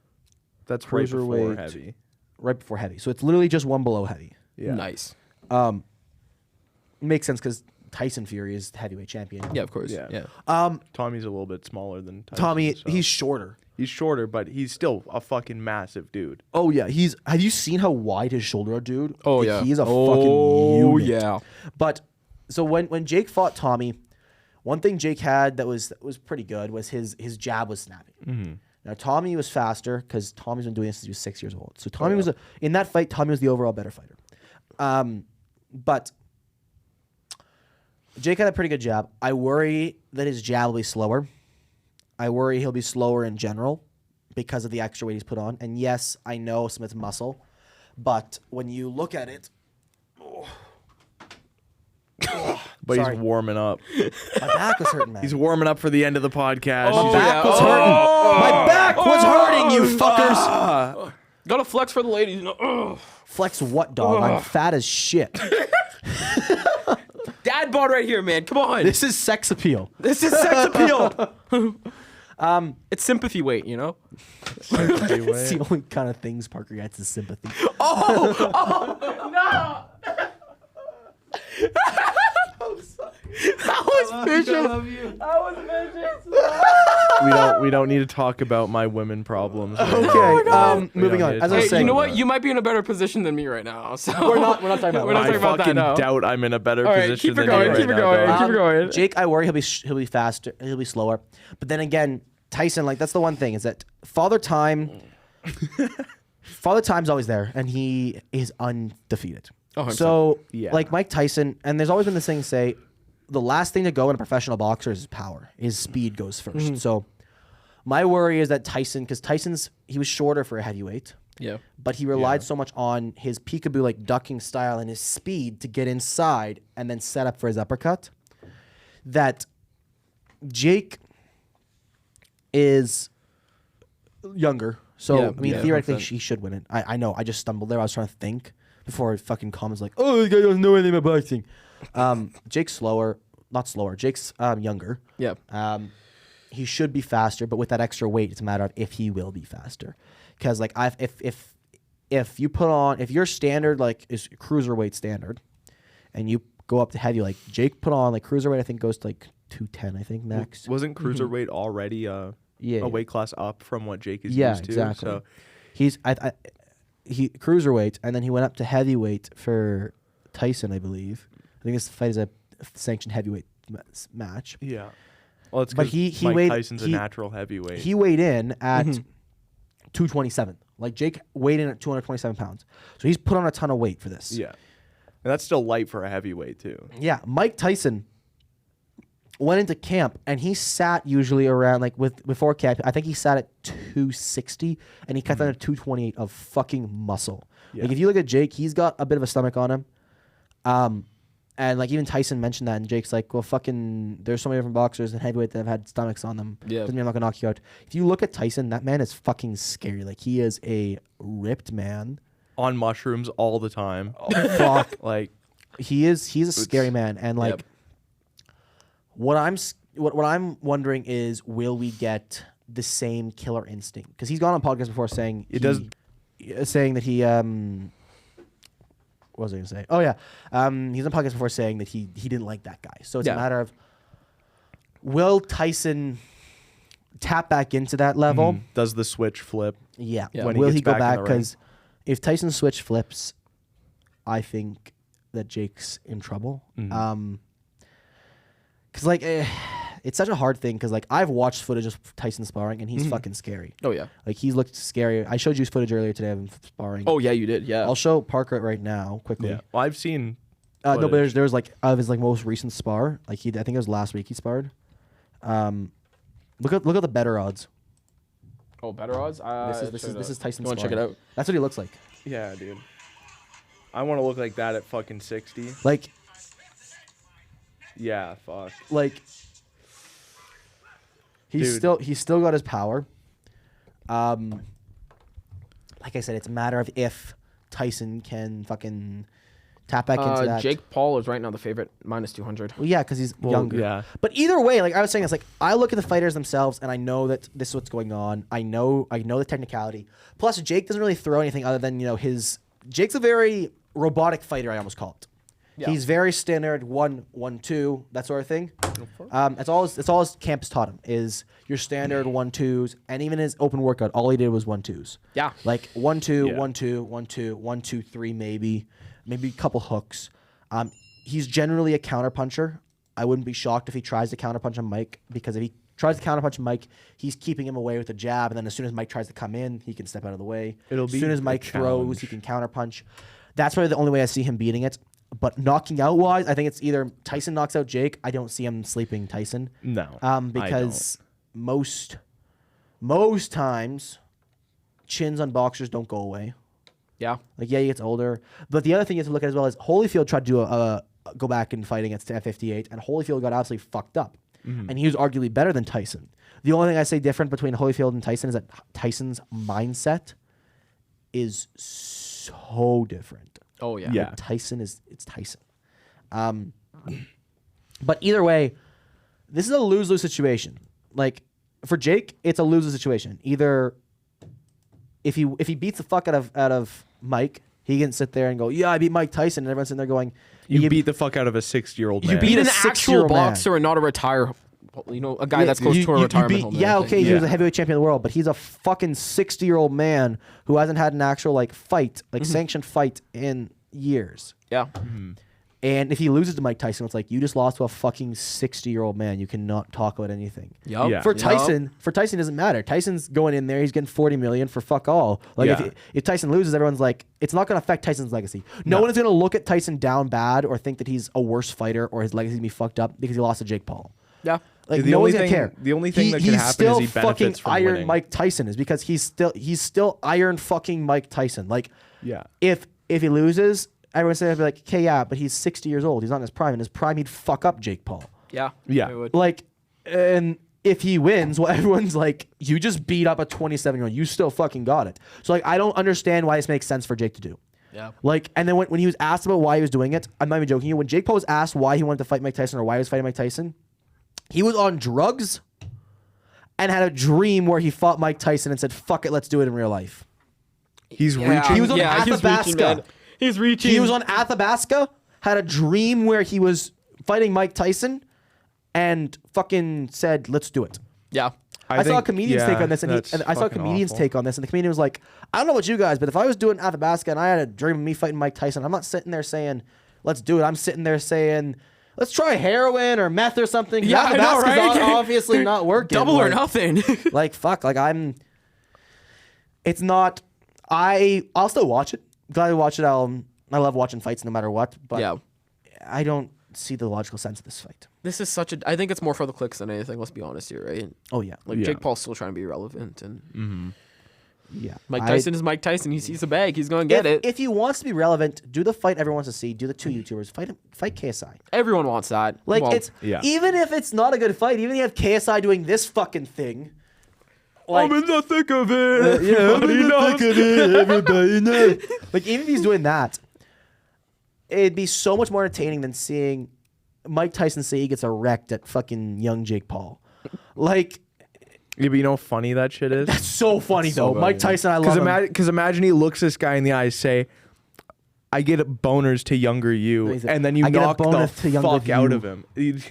right before Cruiserweight. heavy. Right before heavy. So it's literally just one below heavy. Yeah. Nice. Makes sense because Tyson Fury is the heavyweight champion. Yeah, of course. Yeah. Yeah. Tommy's a little bit smaller than Tyson, Tommy, so- he's shorter. he's shorter, but he's still a fucking massive dude. Oh yeah, have you seen how wide his shoulder are, dude? Oh Like, yeah. he's a oh, fucking unit. yeah. But so when Jake fought Tommy, one thing Jake had that was pretty good was his jab was snappy. Mm-hmm. Now Tommy was faster because Tommy's been doing this since he was 6 years old. So Tommy was in that fight. Tommy was the overall better fighter. But Jake had a pretty good jab. I worry that his jab will be slower. I worry he'll be slower in general because of the extra weight he's put on. And yes, I know some of it's muscle, but when you look at it, But Sorry. he's warming up. my back was hurting, man. He's warming up for the end of the podcast. Oh, He's- back was hurting. My back was hurting, you fuckers. Gotta flex for the ladies. You know? Ugh. Flex what, dog? I'm fat as shit. Dad bod right here, man. Come on. This is sex appeal. This is sex appeal. It's sympathy weight, you know? It's the only kind of things Parker gets is sympathy. That was vicious. we don't need to talk about my women problems. right now. Okay, We moving don't on. need As to I was Hey, saying, you know what? You might be in a better position than me right now. So we're not talking about We're not I talking about that fucking now. doubt I'm in a better All right, position keep it than going, you keep right it going. now, dog. Keep it going. Jake, I worry he'll be faster. He'll be slower. But then again, Tyson, like that's the one thing is that Father Time's always there, and he is undefeated. Oh, 100%. So, Yeah. like Mike Tyson, and there's always been this thing say, the last thing to go in a professional boxer is his power. His speed goes 1st. So, my worry is that Tyson, because he was shorter for a heavyweight, Yeah. but he relied so much on his peekaboo like ducking style and his speed to get inside and then set up for his uppercut that Jake is younger. So, Yeah, I mean, yeah, theoretically, 100%. he should win it. I know. I just stumbled there. I was trying to think before fucking comments like, oh, this guy doesn't know anything about boxing. Jake's not slower. Jake's younger. Yeah. He should be faster, but with that extra weight, it's a matter of if he will be faster. Because like if you put on if your standard like is cruiserweight standard, and you go up to heavy like Jake put on like cruiserweight, I think goes to like 210, I think max. Wasn't cruiserweight already a weight class up from what Jake is used to? Exactly. So He's he cruiserweight, and then he went up to heavyweight for Tyson, I believe. I think this fight is a sanctioned heavyweight match. yeah. Well, it's But because he Mike weighed- Tyson's a he- natural heavyweight. He weighed in at 227. Like Jake weighed in at 227 pounds. So he's put on a ton of weight for this. yeah. And that's still light for a heavyweight too. Yeah. Mike Tyson went into camp and he sat usually around like before camp. I think he sat at 260 and he cut down to 228 of fucking muscle. Yeah. Like if you look at Jake, he's got a bit of a stomach on him. And like even Tyson mentioned that, and Jake's like, well, fucking, there's so many different boxers and heavyweight that have had stomachs on them. Yeah. Doesn't mean I'm not gonna knock you out. If you look at Tyson, that man is fucking scary. Like he is a ripped man. On mushrooms all the time. Fuck. Like He's a scary man, and like Yep. what I'm wondering is, will we get the same killer instinct? Because he's gone on podcasts before saying saying that he what was I gonna say? Oh yeah, he's on podcasts before saying that he didn't like that guy. So it's a matter of, will Tyson tap back into that level? Does the switch flip? Yeah. When he Will gets he go back in back? the ring. Because if Tyson switch flips, I think that Jake's in trouble. Because like it's such a hard thing. Because like I've watched footage of Tyson sparring and he's fucking scary. Oh yeah. Like he's looked scary. I showed you footage earlier today of him sparring. Oh yeah, you did. Yeah. I'll show Parker it right now quickly. Yeah. Well, I've seen. No, but footage. there's like of his like most recent spar. Like I think it was last week he sparred. Look at the better odds. Oh, better odds. This is Tyson. You want to check it sparring. out? That's what he looks like. Yeah, dude. I want to look like that at fucking 60. Like Yeah, fuck. he's Dude. still got his power. Like I said, it's a matter of if Tyson can fucking tap back into that. Jake Paul is right now the favorite, -200. Well, yeah, because he's younger. yeah. But either way, like I was saying, it's like I look at the fighters themselves, and I know that this is what's going on. I know the technicality. Plus, Jake doesn't really throw anything other than his. Jake's a very robotic fighter. I almost call it. Yeah. He's very standard 1-1-2, that sort of thing. That's all his camp has taught him is your standard 1-2s, and even his open workout, all he did was 1-2s. Yeah. Like 1-2, Yeah. 1-2, 1-2, 1-2-3 maybe a couple hooks. He's generally a counterpuncher. I wouldn't be shocked if he tries to counterpunch on Mike, because if he tries to counterpunch Mike, he's keeping him away with a jab, and then as soon as Mike tries to come in, he can step out of the way. It'll as be soon as a Mike throws, challenge. he can counterpunch. That's probably the only way I see him beating it. But knocking out wise, I think it's either Tyson knocks out Jake. I don't see him sleeping Tyson. No. Because most times chins on boxers don't go away. Yeah. Like he gets older. But the other thing you have to look at as well is Holyfield tried to do go back and fight against F58, and Holyfield got absolutely fucked up. And he was arguably better than Tyson. The only thing I say different between Holyfield and Tyson is that Tyson's mindset is so different. Oh yeah. Yeah. Tyson it's Tyson. But either way, this is a lose-lose situation. Like for Jake, it's a lose-lose situation. Either if he beats the fuck out of Mike, he can sit there and go, "Yeah, I beat Mike Tyson," and everyone's sitting there going, You beat the fuck out of a 60-year-old man. You beat a an 60-year-old actual man. boxer and not a a guy that's close to a retirement home. Yeah, okay, he was Yeah. a heavyweight champion of the world, but he's a fucking 60-year-old man who hasn't had an actual fight, sanctioned fight in years. Yeah. And if he loses to Mike Tyson, it's like you just lost to a fucking 60-year-old man. You cannot talk about anything. Yep. Yeah. For Tyson, it doesn't matter. Tyson's going in there. He's getting $40 million for fuck all. Like Yeah. if Tyson loses, everyone's like, it's not going to affect Tyson's legacy. No one is going to look at Tyson down bad or think that he's a worse fighter or his legacy be fucked up because he lost to Jake Paul. Yeah. Like The no only one's gonna thing- care. the only thing that can happen is still he fucking benefits from Iron winning. Mike Tyson is because he's still Iron fucking Mike Tyson. Like Yeah. if he loses, everyone's gonna be like, okay, yeah, but he's 60 years old. He's not in his prime. In his prime, he'd fuck up Jake Paul. Yeah. Yeah. It would. Like, and if he wins, well, everyone's like, you just beat up a 27-year-old. You still fucking got it. So like, I don't understand why this makes sense for Jake to do. Yeah. Like, and then when he was asked about why he was doing it, I'm not even joking you. When Jake Paul was asked why he wanted to fight Mike Tyson or why he was fighting Mike Tyson, he was on drugs and had a dream where he fought Mike Tyson and said, fuck it, let's do it in real life. He's Yeah. reaching. He was on he's reaching, Athabasca. man. He's reaching. He was on Athabasca, had a dream where he was fighting Mike Tyson and fucking said, let's do it. Yeah. I saw a think- comedian's yeah, take on this, and that's I saw a fucking comedian's awful. take on this, and the comedian was like, I don't know about you guys, but if I was doing Athabasca and I had a dream of me fighting Mike Tyson, I'm not sitting there saying, let's do it. I'm sitting there saying, let's try heroin or meth or something. Yeah, I know, Athabasca's right? obviously not working. Double or Like- nothing. Like, fuck, like it's not, I'll still watch it. Glad to watch it. I love watching fights no matter what, but Yeah. I don't see the logical sense of this fight. This is such a. I think it's more for the clicks than anything. Let's be honest here, right? Oh yeah, Like Jake Paul's still trying to be relevant, and yeah. Mike Tyson is Mike Tyson. He sees the bag. He's going to get it. If he wants to be relevant, do the fight everyone wants to see. Do the two YouTubers fight KSI. Everyone wants that. Like Well, it's even if it's not a good fight, even if you have KSI doing this fucking thing. Like, I'm in the thick of it. I'm in the thick of it. Everybody knows. Like even if he's doing that, it'd be so much more entertaining than seeing Mike Tyson say he gets erect at fucking young Jake Paul. Like. Yeah, but you know how funny that shit is? That's so funny though. Mike Tyson, I love him. Because imagine he looks this guy in the eyes, say, I get boners to younger you, and then you I get a knock the bonus to younger fuck out you. of him. He just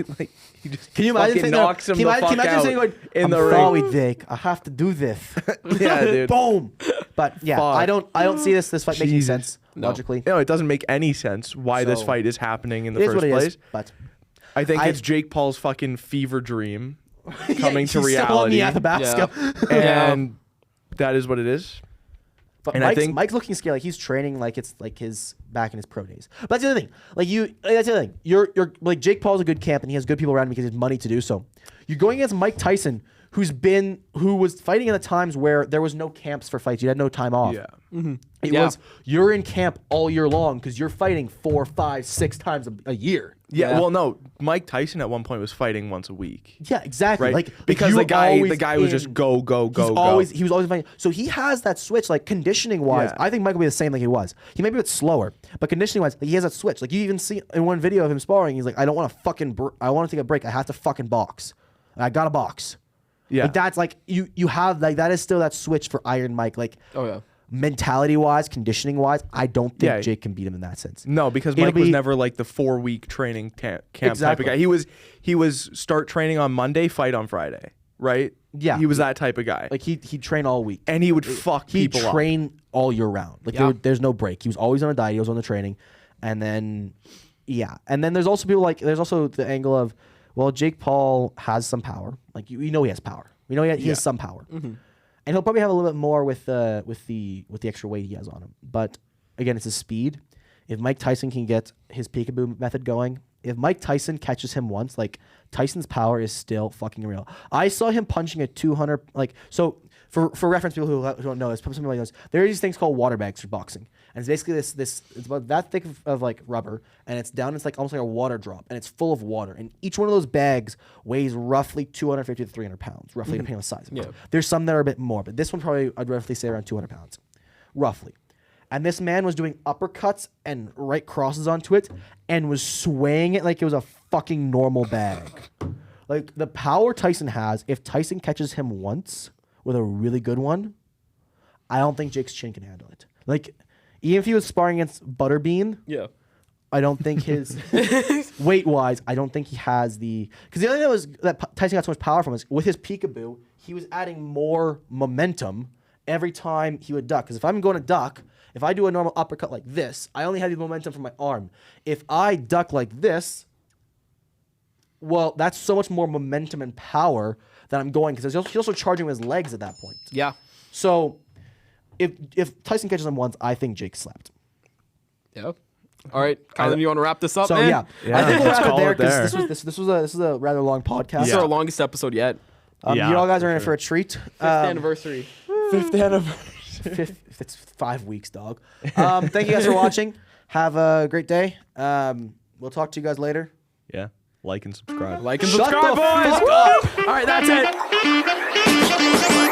Can you imagine fucking knocks him the fuck can you imagine out saying going, in I'm the ring. sorry, Jake. I have to do this. Yeah, dude. Boom. But yeah, Fuck. I don't see this fight making Jesus. sense No. logically. No, it doesn't make any sense why this So- fight is happening in the It is first what it place. is. But I think it's Jake Paul's fucking fever dream coming to he's reality. still on the Athabasca. And that is what it is. But And I Mike's, think- Mike's looking scary. Like he's training like it's like his back in his pro days. But that's the other thing. That's the other thing. You're like Jake Paul's a good camp and he has good people around him because he has money to do so. You're going against Mike Tyson, who was fighting in the times where there was no camps for fights. You had no time off. Yeah. It Yeah. was you're in camp all year long because you're fighting 4, 5, 6 times a year. Yeah, well, no. Mike Tyson at one point was fighting once a week, Yeah, exactly. right? Like Because you the were guy always was just in- go. He was always fighting. So he has that switch, like conditioning wise. Yeah. I think Mike will be the same like he was. He may be a bit slower, but conditioning wise, like he has that switch. Like you even see in one video of him sparring, he's like, I don't want to fucking. I want to take a break. I have to fucking box. I got to box. Yeah. Like that's like you have like that is still that switch for Iron Mike. Like Oh yeah. mentality wise, conditioning wise, I don't think Yeah. Jake can beat him in that sense. No, because It'll Mike was be- never like the 4-week training camp type Exactly. of guy. He was start training on Monday, fight on Friday, right? Yeah. He was that type of guy. Like he'd train all week. And he would fuck He'd people up. train all year round. Like Yeah. there's no break. He was always on a diet. He was on the training, and then and then there's also people like there's also the angle of well, Jake Paul has some power. Like you know he has power. We know he has some power, and he'll probably have a little bit more with the extra weight he has on him. But again, it's his speed. If Mike Tyson can get his peekaboo method going, if Mike Tyson catches him once, like Tyson's power is still fucking real. I saw him punching a 200 like so. For reference, people who don't know, it's something like this. There are these things called water bags for boxing, and it's basically this. It's about that thick of like rubber, and it's down. It's like almost like a water drop, and it's full of water. And each one of those bags weighs roughly 250 to 300 pounds, roughly depending on the size. Yeah. There's some that are a bit more, but this one probably I'd roughly say around 200 pounds, roughly. And this man was doing uppercuts and right crosses onto it, and was swaying it like it was a fucking normal bag. Like the power Tyson has, if Tyson catches him once with a really good one, I don't think Jake's chin can handle it. Like, even if he was sparring against Butterbean, Yeah. I don't think his weight wise, I don't think he has the because the other thing that Tyson got so much power from was with his peekaboo, he was adding more momentum every time he would duck. Because if I'm going to duck, if I do a normal uppercut like this, I only have the momentum from my arm. If I duck like this, well, that's so much more momentum and power that I'm going because he's also charging with his legs at that point. Yeah. So if Tyson catches him once, I think Jake slept. Yeah. All right, Kylan, you want to wrap this up, So man? yeah, I think we'll let's wrap it call there it there. because this was a rather long podcast. This is our longest episode yet. Yeah, you all guys are in for it for a treat. Fifth anniversary. Fifth anniversary. It's 5 weeks, dog. Thank you guys for watching. Have a great day. We'll talk to you guys later. Yeah. Like and subscribe. Like and Shut subscribe, the boys. fuck up. All right, that's it.